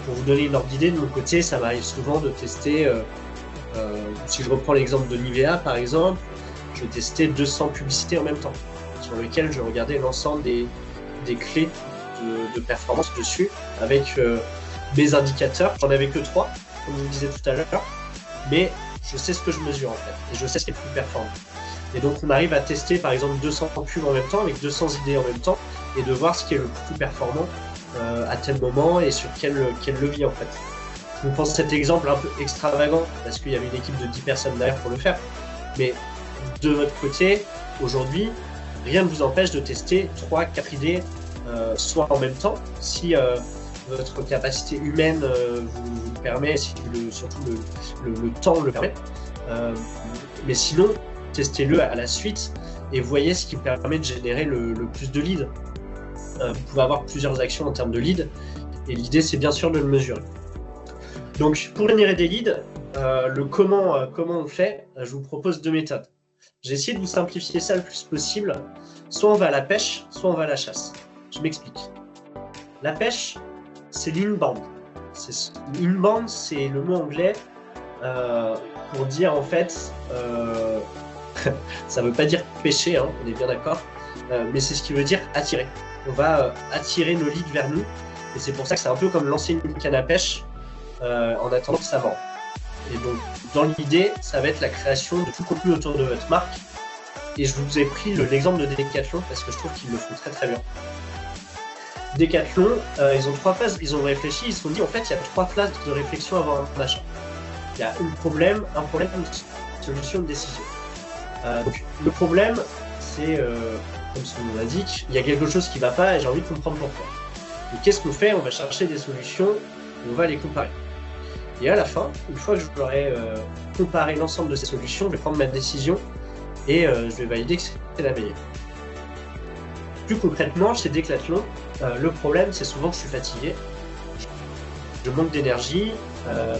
Pour vous donner une ordre d'idée, de mon côté, ça m'arrive souvent de tester, si je reprends l'exemple de Nivea par exemple, je testais 200 publicités en même temps, sur lesquelles je regardais l'ensemble des clés de performance dessus, avec mes indicateurs. J'en avais que 3, comme je vous disais tout à l'heure, mais je sais ce que je mesure en fait, et je sais ce qui est le plus performant. Et donc on arrive à tester par exemple 200 pubs en même temps, avec 200 idées en même temps, et de voir ce qui est le plus performant à tel moment et sur quel levier en fait. Je vous pense cet exemple un peu extravagant parce qu'il y avait une équipe de 10 personnes derrière pour le faire, mais de votre côté, aujourd'hui, rien ne vous empêche de tester 3-4 idées soit en même temps, si votre capacité humaine vous permet, si surtout le temps le permet, mais sinon, testez-le à la suite et voyez ce qui permet de générer le plus de leads. Vous pouvez avoir plusieurs actions en termes de leads et l'idée c'est bien sûr de le mesurer. Donc pour générer des leads, le comment on le fait, je vous propose 2 méthodes. J'ai essayé de vous simplifier ça le plus possible. Soit on va à la pêche, soit on va à la chasse. Je m'explique. La pêche, c'est l'inbound. Inbound, c'est le mot anglais pour dire en fait, ça veut pas dire pêcher, hein, on est bien d'accord, mais c'est ce qui veut dire attirer. On va attirer nos leads vers nous et c'est pour ça que c'est un peu comme lancer une canne à pêche en attendant que ça vende. Et donc dans l'idée, ça va être la création de tout contenu autour de votre marque et je vous ai pris l'exemple de Decathlon parce que je trouve qu'ils le font très très bien. Decathlon, ils ont 3 phases, ils ont réfléchi, ils se sont dit en fait il y a 3 phases de réflexion avant un achat. Il y a un problème, une solution, une décision. Donc le problème c'est comme son nom l'indique, il y a quelque chose qui ne va pas et j'ai envie de comprendre pourquoi. Donc qu'est-ce qu'on fait? On va chercher des solutions et on va les comparer. Et à la fin, une fois que je leur ai comparé l'ensemble de ces solutions, je vais prendre ma décision et je vais valider que c'est la meilleure. Plus concrètement, chez Decathlon, le problème c'est souvent que je suis fatigué, je manque d'énergie,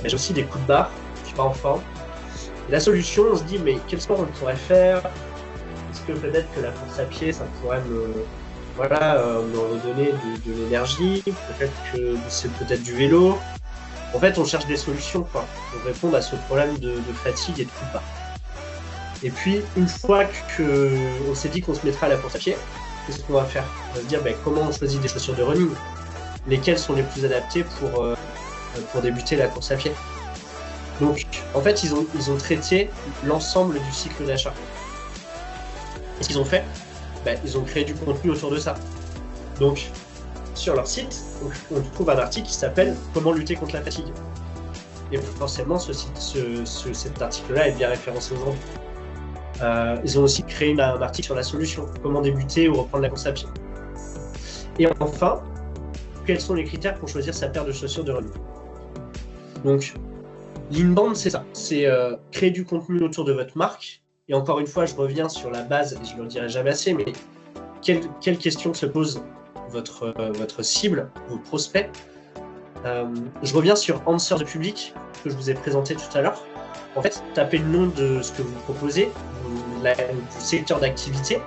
mais j'ai aussi des coups de barre, je ne suis pas en forme. Et la solution, on se dit mais quel sport on pourrait faire? Est-ce que peut-être que la course à pied, ça pourrait me redonner de l'énergie? Peut-être que c'est peut-être du vélo. En fait, on cherche des solutions pour répondre à ce problème de fatigue et de coup de barre. Et puis, une fois qu'on s'est dit qu'on se mettrait à la course à pied, qu'est-ce qu'on va faire? On va se dire comment on choisit des chaussures de running, lesquelles sont les plus adaptées pour débuter la course à pied. Donc, en fait, ils ont traité l'ensemble du cycle d'achat. Et ce qu'ils ont fait, ils ont créé du contenu autour de ça. Donc, sur leur site, on trouve un article qui s'appelle « Comment lutter contre la fatigue ». Et forcément, cet article-là est bien référencé aujourd'hui. Ils ont aussi créé un article sur la solution, comment débuter ou reprendre la course à pied. Et enfin, quels sont les critères pour choisir sa paire de chaussures de running? Donc, l'inbound, c'est ça, c'est créer du contenu autour de votre marque. Et encore une fois, je reviens sur la base, et je ne le dirai jamais assez, mais quelles questions se pose votre cible, vos prospects? Je reviens sur Answer the Public, que je vous ai présenté tout à l'heure. En fait, tapez le nom de ce que vous proposez, du secteur d'activité,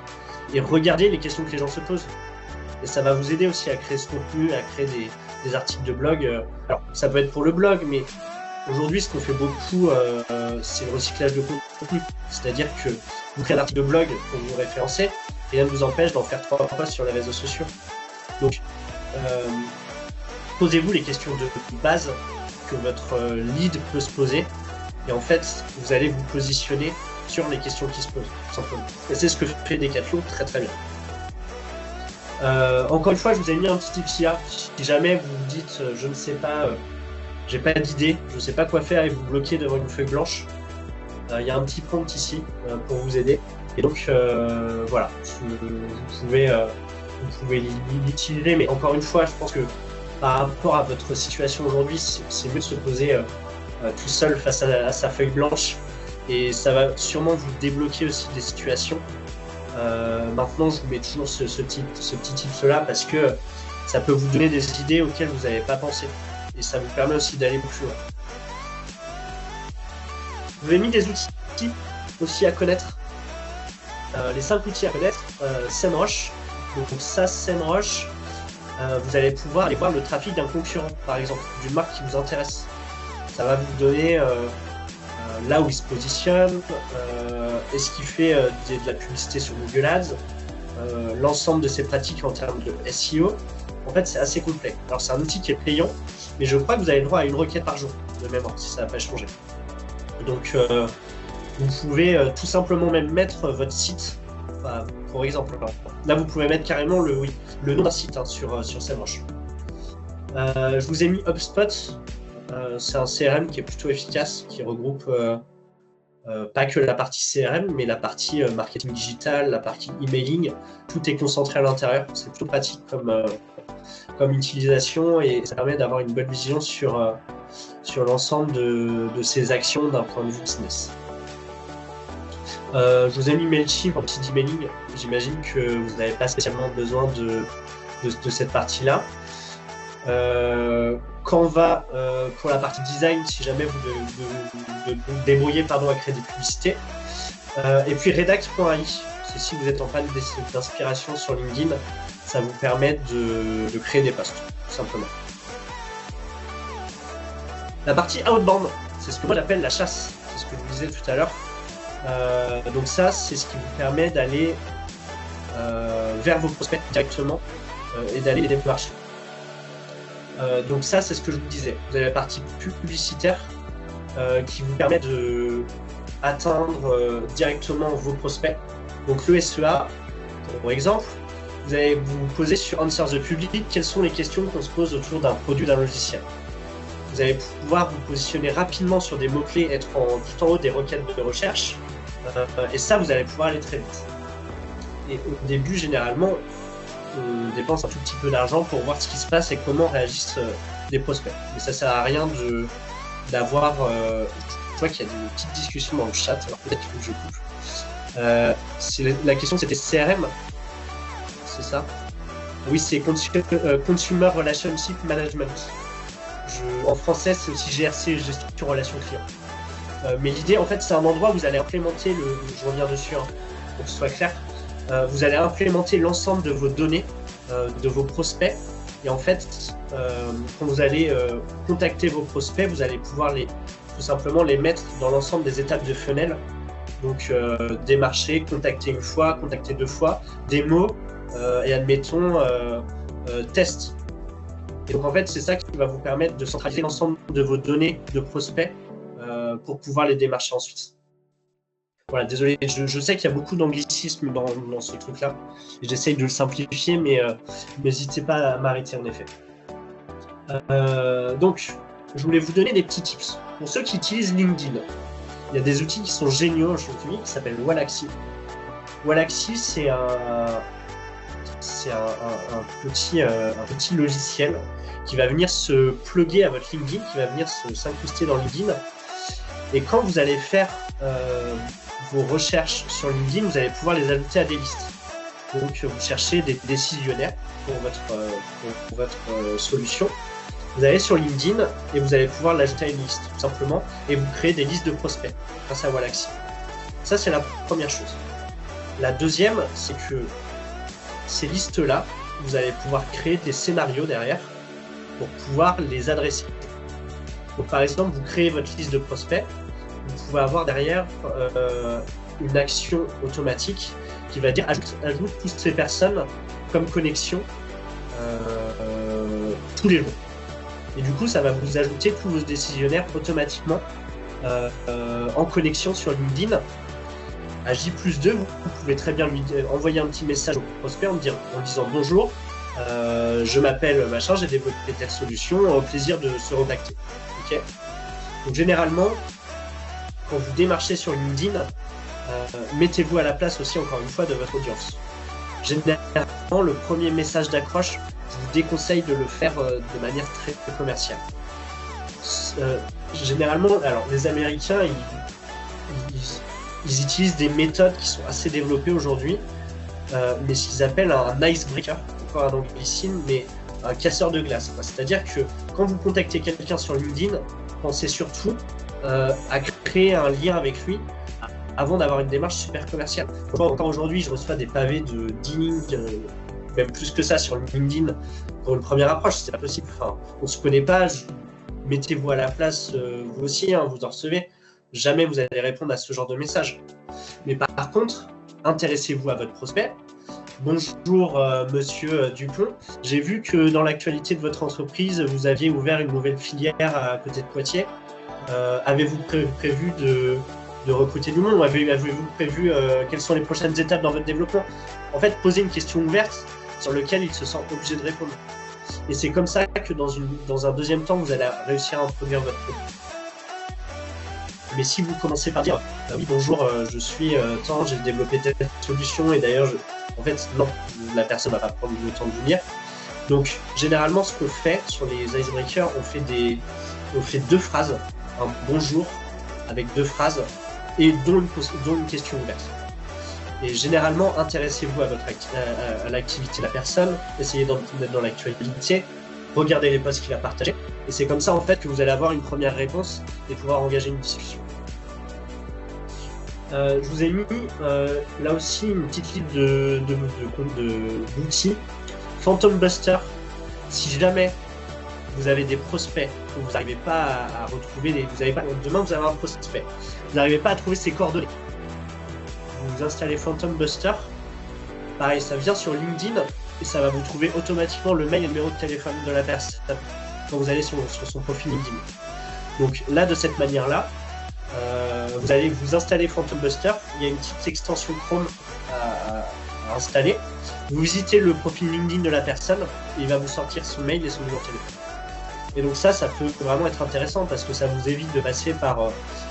et regardez les questions que les gens se posent. Et ça va vous aider aussi à créer ce contenu, à créer des articles de blog. Alors, ça peut être pour le blog, mais aujourd'hui, ce qu'on fait beaucoup, c'est le recyclage de contenu. C'est-à-dire que vous créez un article de blog pour vous référencer, et rien ne vous empêche d'en faire 3 posts sur les réseaux sociaux. Donc, posez-vous les questions de base que votre lead peut se poser. Et en fait, vous allez vous positionner sur les questions qui se posent, tout simplement. Et c'est ce que fait Decathlon très très bien. Encore une fois, je vous ai mis un petit tip là. Si jamais vous vous dites, je ne sais pas, j'ai pas d'idée, je ne sais pas quoi faire et vous bloquez devant une feuille blanche, il y a un petit prompt ici pour vous aider. Et donc, voilà, vous pouvez l'utiliser. Mais encore une fois, je pense que par rapport à votre situation aujourd'hui, c'est mieux de se poser tout seul face à sa feuille blanche. Et ça va sûrement vous débloquer aussi des situations. Maintenant, je vous mets toujours ce petit tips-là parce que ça peut vous donner des idées auxquelles vous n'avez pas pensé. Et ça vous permet aussi d'aller plus loin. Je vous ai mis des outils aussi à connaître. Les 5 outils à connaître, SEMrush. Donc ça, SEMrush, vous allez pouvoir aller voir le trafic d'un concurrent, par exemple, d'une marque qui vous intéresse. Ça va vous donner là où il se positionne, est-ce qu'il fait de la publicité sur Google Ads, l'ensemble de ses pratiques en termes de SEO. En fait, c'est assez complet. Alors, c'est un outil qui est payant, mais je crois que vous avez le droit à une requête par jour, de mémoire, si ça n'a pas changé. Donc, vous pouvez tout simplement même mettre votre site, pour exemple. Là, vous pouvez mettre carrément le nom d'un site sur SEMrush. Je vous ai mis HubSpot. C'est un CRM qui est plutôt efficace, qui regroupe pas que la partie CRM, mais la partie marketing digital, la partie emailing. Tout est concentré à l'intérieur. C'est plutôt pratique comme utilisation et ça permet d'avoir une bonne vision sur l'ensemble de ces actions d'un point de vue business. Je vous ai mis Mailchimp en petit emailing. J'imagine que vous n'avez pas spécialement besoin de cette partie-là. Canva pour la partie design, si jamais vous vous débrouillez à créer des publicités. Et puis Redact.ai, c'est si vous êtes en panne d'inspiration sur LinkedIn, ça vous permet de créer des posts, tout simplement. La partie outbound, c'est ce que moi j'appelle la chasse, c'est ce que je vous disais tout à l'heure. Donc ça, c'est ce qui vous permet d'aller vers vos prospects directement et d'aller les démarcher. Donc ça, c'est ce que je vous disais. Vous avez la partie publicitaire qui vous permet d'atteindre directement vos prospects. Donc le SEA, pour exemple, vous allez vous poser sur Answer the Public quelles sont les questions qu'on se pose autour d'un produit, d'un logiciel. Vous allez pouvoir vous positionner rapidement sur des mots-clés, être tout en haut des requêtes de recherche. Et ça, vous allez pouvoir aller très vite. Et au début, généralement, on dépense un tout petit peu d'argent pour voir ce qui se passe et comment réagissent les prospects. Mais ça sert à rien d'avoir... je vois qu'il y a des petites discussions dans le chat, alors peut-être qu'il faut que je coupe. La question, c'était CRM, c'est ça? Oui, c'est Consumer Relationship Management. En français, c'est aussi GRC, Gestion Relation Client. Mais l'idée, en fait, c'est un endroit où vous allez implémenter je reviens dessus, hein, pour que ce soit clair. Vous allez implémenter l'ensemble de vos données, de vos prospects. Et en fait, quand vous allez contacter vos prospects, vous allez pouvoir tout simplement les mettre dans l'ensemble des étapes de funnel. Donc, démarcher, contacter une fois, contacter 2 fois, démo et admettons test. Et donc, en fait, c'est ça qui va vous permettre de centraliser l'ensemble de vos données de prospects pour pouvoir les démarcher ensuite. Voilà, désolé, je sais qu'il y a beaucoup d'anglicisme dans ce truc-là. J'essaye de le simplifier, mais n'hésitez pas à m'arrêter en effet. Donc, je voulais vous donner des petits tips. Pour ceux qui utilisent LinkedIn, il y a des outils qui sont géniaux aujourd'hui qui s'appellent Wallaxy. Wallaxy, c'est un petit logiciel qui va venir se plugger à votre LinkedIn, qui va venir s'incruster dans LinkedIn. Et quand vous allez faire vos recherches sur LinkedIn, vous allez pouvoir les ajouter à des listes. Donc, vous cherchez des décisionnaires pour votre solution. Vous allez sur LinkedIn et vous allez pouvoir l'ajouter à une liste, tout simplement, et vous créez des listes de prospects grâce à Wallaxy. Ça, c'est la première chose. La deuxième, c'est que ces listes-là, vous allez pouvoir créer des scénarios derrière pour pouvoir les adresser. Donc, par exemple, vous créez votre liste de prospects, vous pouvez avoir derrière une action automatique qui va dire ajoute toutes ces personnes comme connexion tous les jours. Et du coup, ça va vous ajouter tous vos décisionnaires automatiquement en connexion sur LinkedIn. À J+2, vous pouvez très bien lui envoyer un petit message au prospect en disant bonjour, je m'appelle machin, j'ai développé telle solution, au plaisir de se recontacter. Okay. Donc généralement, quand vous démarchez sur LinkedIn, mettez-vous à la place aussi, encore une fois, de votre audience. Généralement, le premier message d'accroche, je vous déconseille de le faire de manière très commerciale. Généralement, alors les Américains, ils utilisent des méthodes qui sont assez développées aujourd'hui, mais ce qu'ils appellent un icebreaker, encore un anglicisme, mais un casseur de glace. C'est-à-dire que quand vous contactez quelqu'un sur LinkedIn, pensez surtout à créer un lien avec lui avant d'avoir une démarche super commerciale. Encore aujourd'hui, je reçois des pavés de dealing, même plus que ça sur LinkedIn pour une première approche, c'est pas possible. Enfin, on se connaît pas, mettez-vous à la place, vous aussi, hein, vous en recevez. Jamais vous allez répondre à ce genre de message. Mais par contre, intéressez-vous à votre prospect. Bonjour monsieur Dupont, j'ai vu que dans l'actualité de votre entreprise, vous aviez ouvert une nouvelle filière à côté de Poitiers. Avez-vous prévu de recruter du monde ou avez-vous prévu quelles sont les prochaines étapes dans votre développement? En fait, posez une question ouverte sur laquelle il se sent obligé de répondre. Et c'est comme ça que dans un deuxième temps, vous allez réussir à introduire votre produit. Mais si vous commencez par dire oui bonjour, je suis tant, j'ai développé telle solution et d'ailleurs en fait non, la personne ne va pas prendre le temps de venir. Donc généralement ce qu'on fait sur les icebreakers, on fait deux phrases, un bonjour avec deux phrases et dont une question ouverte. Et généralement intéressez-vous à l'activité de la personne, essayez d'être dans l'actualité, regardez les posts qu'il a partagés et c'est comme ça en fait que vous allez avoir une première réponse et pouvoir engager une discussion. Je vous ai mis là aussi une petite liste d'outils. Phantom Buster, si jamais vous avez des prospects que vous n'arrivez pas à retrouver, demain vous avez un prospect, vous n'arrivez pas à trouver ses coordonnées, vous installez Phantom Buster, pareil, ça vient sur LinkedIn et ça va vous trouver automatiquement le mail et le numéro de téléphone de la personne quand vous allez sur son profil LinkedIn. Donc là, de cette manière-là, vous allez vous installer Phantom Buster, il y a une petite extension Chrome à installer. Vous visitez le profil LinkedIn de la personne et il va vous sortir son mail et son numéro de téléphone. Et donc ça peut vraiment être intéressant parce que ça vous évite de passer par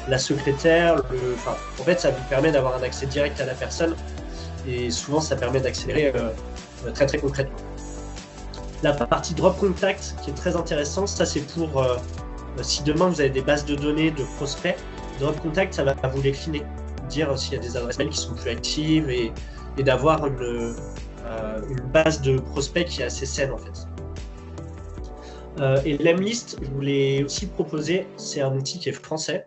la secrétaire. En fait, ça vous permet d'avoir un accès direct à la personne et souvent ça permet d'accélérer très très concrètement. La partie Drop Contact qui est très intéressante, ça c'est pour si demain vous avez des bases de données de prospects, Drop Contact ça va vous les cleaner, dire s'il y a des adresses mail qui sont plus actives et d'avoir une base de prospects qui est assez saine en fait. Et Lemlist, je vous l'ai aussi proposé, c'est un outil qui est français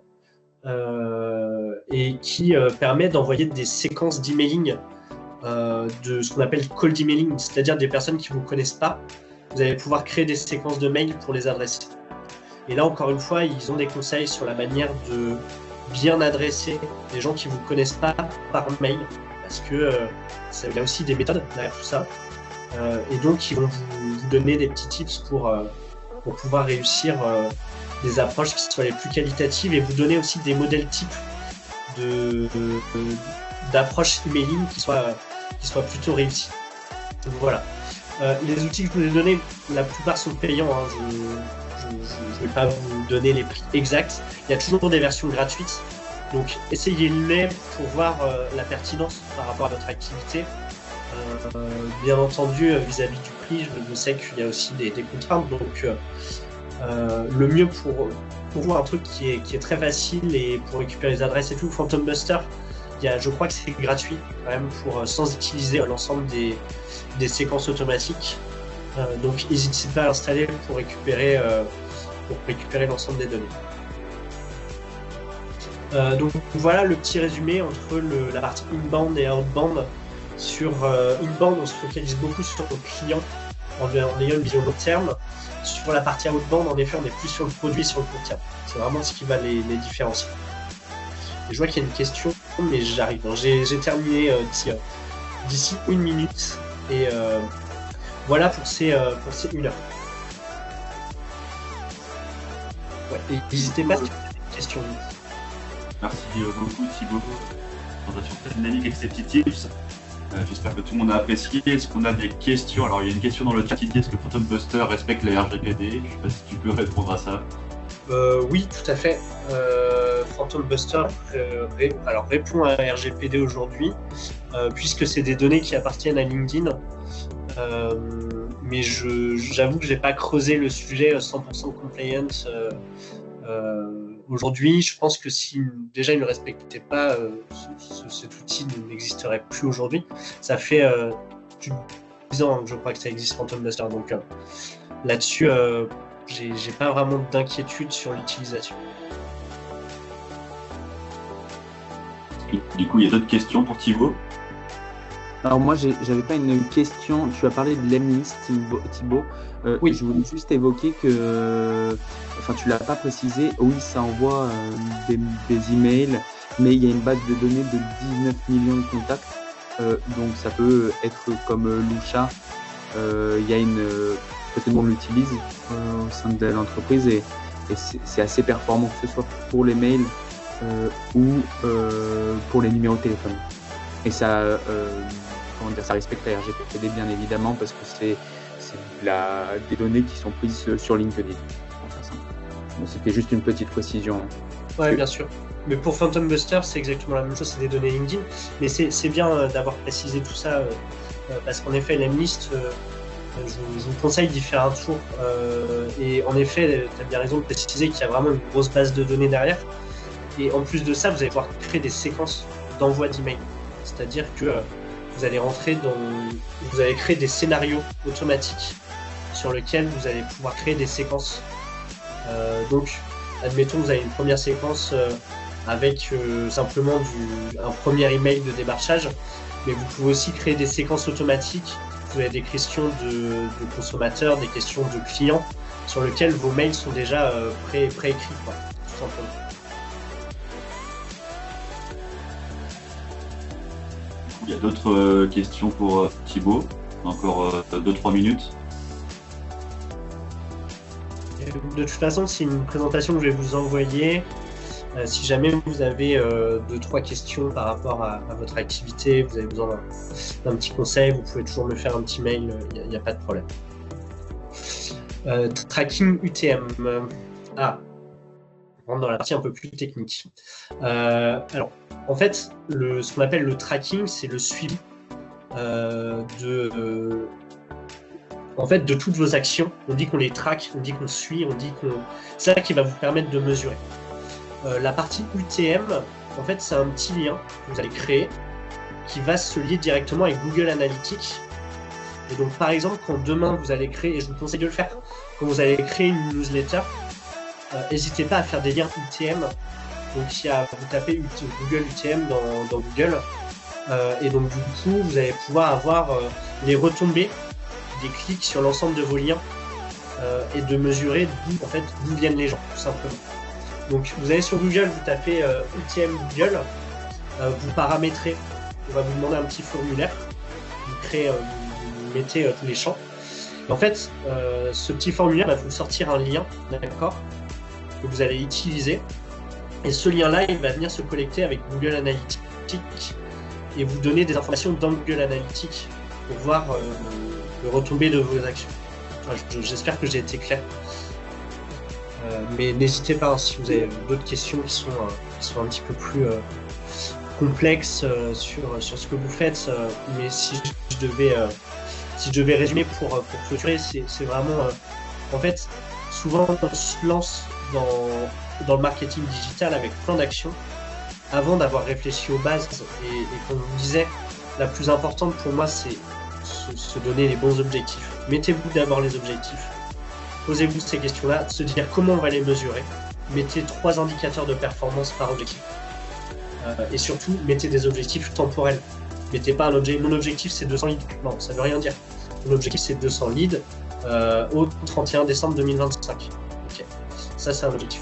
et qui permet d'envoyer des séquences d'emailing de ce qu'on appelle cold emailing, c'est-à-dire des personnes qui ne vous connaissent pas. Vous allez pouvoir créer des séquences de mails pour les adresser. Et là, encore une fois, ils ont des conseils sur la manière de bien adresser les gens qui ne vous connaissent pas par mail, parce que il y a aussi des méthodes derrière tout ça. Et donc, ils vont vous donner des petits tips pour pouvoir réussir des approches qui soient les plus qualitatives et vous donner aussi des modèles types d'approche emailing qui soit plutôt réussie. Donc voilà. Les outils que je vous ai donnés, la plupart sont payants. Hein. Je ne vais pas vous donner les prix exacts. Il y a toujours des versions gratuites. Donc essayez-les pour voir la pertinence par rapport à votre activité. Bien entendu, vis-à-vis du prix, je sais qu'il y a aussi des contraintes. Donc le mieux pour vous, un truc qui est très facile et pour récupérer les adresses et tout, Phantom Buster, je crois que c'est gratuit quand même sans utiliser l'ensemble des séquences automatiques. Donc n'hésitez pas à l'installer pour récupérer l'ensemble des données. Donc voilà le petit résumé entre la partie inbound et outbound. Sur inbound, on se focalise beaucoup sur le client en ayant une vision long terme. Sur la partie outbound, en effet, on est plus sur le produit, sur le court terme. C'est vraiment ce qui va les différencier. Et je vois qu'il y a une question, mais j'arrive. J'ai terminé d'ici 1 minute. Et voilà pour ces 1 heure. Ouais, et n'hésitez pas si vous avez des questions. Merci beaucoup Thibaut. Présentation très dynamique avec ces petits tips. J'espère que tout le monde a apprécié. Est-ce qu'on a des questions? Alors il y a une question dans le chat qui dit est-ce que Phantom Buster respecte la RGPD? Je ne sais pas si tu peux répondre à ça. Oui, tout à fait. Phantom Buster répond à la RGPD aujourd'hui, puisque c'est des données qui appartiennent à LinkedIn. Mais j'avoue que je n'ai pas creusé le sujet 100% compliance. Aujourd'hui, je pense que si déjà il ne respectait pas, cet outil n'existerait plus aujourd'hui. Ça fait plus de 10 ans que je crois que ça existe, Phantom Buster. Donc là-dessus, j'ai pas vraiment d'inquiétude sur l'utilisation. Du coup, il y a d'autres questions pour Thibaut? Alors moi, j'avais pas une question. Tu as parlé de l'emlist, Thibaut. Oui. Je voulais juste évoquer que, enfin, tu l'as pas précisé. Oui, ça envoie des emails, mais il y a une base de données de 19 millions de contacts. Donc ça peut être comme Lusha. Il y a peut-être on l'utilise au sein de l'entreprise et c'est assez performant, que ce soit pour les mails ou pour les numéros de téléphone. Et ça, ça respecte la RGPD bien évidemment parce que c'est des données qui sont prises sur LinkedIn. Donc, c'était juste une petite précision. Oui, bien sûr. Mais pour Phantom Buster, c'est exactement la même chose, c'est des données LinkedIn. Mais c'est bien d'avoir précisé tout ça parce qu'en effet, l'Emlist, je vous conseille d'y faire un tour. Et en effet, tu as bien raison de préciser qu'il y a vraiment une grosse base de données derrière. Et en plus de ça, vous allez pouvoir créer des séquences d'envoi d'email. C'est-à-dire que vous allez créer des scénarios automatiques sur lesquels vous allez pouvoir créer des séquences. Donc, admettons que vous avez une première séquence avec simplement un premier email de démarchage, mais vous pouvez aussi créer des séquences automatiques. Vous avez des questions de consommateurs, des questions de clients sur lesquelles vos mails sont déjà préécrits, tout simplement. Il y a d'autres questions pour Thibaut. Encore 2-3 minutes. De toute façon, c'est une présentation que je vais vous envoyer. Si jamais vous avez 2-3 questions par rapport à votre activité, vous avez besoin d'un petit conseil, vous pouvez toujours me faire un petit mail, il n'y a pas de problème. Tracking UTM. On rentre dans la partie un peu plus technique. Alors, en fait, ce qu'on appelle le tracking, c'est le suivi de toutes vos actions. On dit qu'on les traque, on dit qu'on suit, c'est ça qui va vous permettre de mesurer. La partie UTM, en fait, c'est un petit lien que vous allez créer qui va se lier directement avec Google Analytics. Et donc, par exemple, quand demain vous allez créer, et je vous conseille de le faire, quand vous allez créer une newsletter, n'hésitez pas à faire des liens UTM. Donc, vous tapez Google UTM dans Google, et donc du coup, vous allez pouvoir avoir les retombées des clics sur l'ensemble de vos liens et de mesurer d'où viennent les gens, tout simplement. Donc, vous allez sur Google, vous tapez UTM Google, vous paramétrez, on va vous demander un petit formulaire, vous mettez tous les champs. Et en fait, ce petit formulaire va vous sortir un lien, d'accord, que vous allez utiliser Et ce lien-là, il va venir se connecter avec Google Analytics et vous donner des informations dans Google Analytics pour voir le retombées de vos actions. Enfin, j'espère que j'ai été clair. Mais n'hésitez pas, hein, si vous avez d'autres questions qui sont un petit peu plus complexes sur ce que vous faites. Mais si je devais résumer pour clôturer, c'est vraiment... en fait, souvent, on se lance dans le marketing digital avec plein d'actions avant d'avoir réfléchi aux bases. Et comme je vous disais, la plus importante pour moi, c'est se donner les bons objectifs. Mettez-vous d'abord les objectifs. Posez-vous ces questions-là, se dire comment on va les mesurer. Mettez 3 indicateurs de performance par objectif. Et surtout, mettez des objectifs temporels. Mettez pas mon objectif c'est 200 leads. Non, ça veut rien dire. Mon objectif c'est 200 leads au 31 décembre 2025. Okay. Ça, c'est un objectif.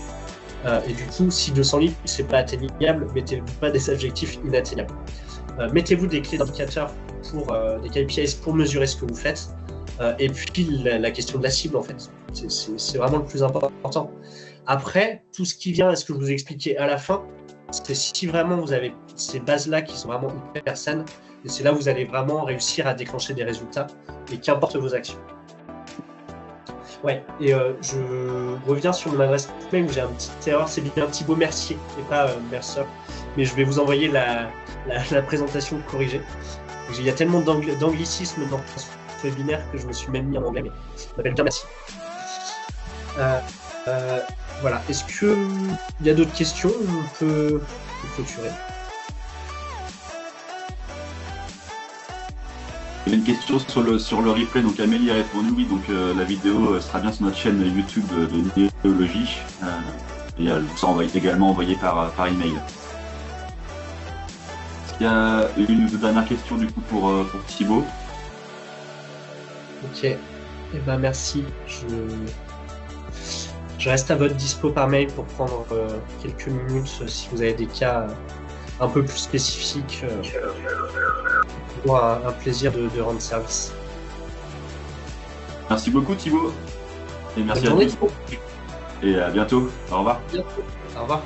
Et du coup, si 200 leads c'est pas atteignable, mettez-vous pas des objectifs inatteignables. Mettez-vous des clés d'indicateurs pour des KPIs pour mesurer ce que vous faites. Et puis la question de la cible, en fait, c'est vraiment le plus important. Après, tout ce qui vient, est-ce que je vous ai expliqué à la fin, c'est si vraiment vous avez ces bases-là qui sont vraiment hyper saines, et c'est là où vous allez vraiment réussir à déclencher des résultats, et qu'importe vos actions. Ouais, et je reviens sur mon adresse mail où j'ai une petite erreur, c'est bien un petit beau Mercier, et pas Mercer, mais je vais vous envoyer la présentation corrigée. Il y a tellement d'anglicisme dans ce webinaire que je me suis même mis en anglais, mais je m'appelle bien Merci. Voilà, est-ce qu'il y a d'autres questions ou on peut clôturer? Il y a une question sur le replay, donc Amélie a répondu oui, donc la vidéo sera bien sur notre chaîne YouTube de Néologie et elle sera également envoyée par email. Est-ce qu'il y a une dernière question du coup pour Thibaut? Ok, eh ben merci. Je reste à votre dispo par mail pour prendre quelques minutes si vous avez des cas un peu plus spécifiques. Pour un plaisir de rendre service. Merci beaucoup Thibaut. Et merci à tous. Et à bientôt. Au revoir. Au revoir.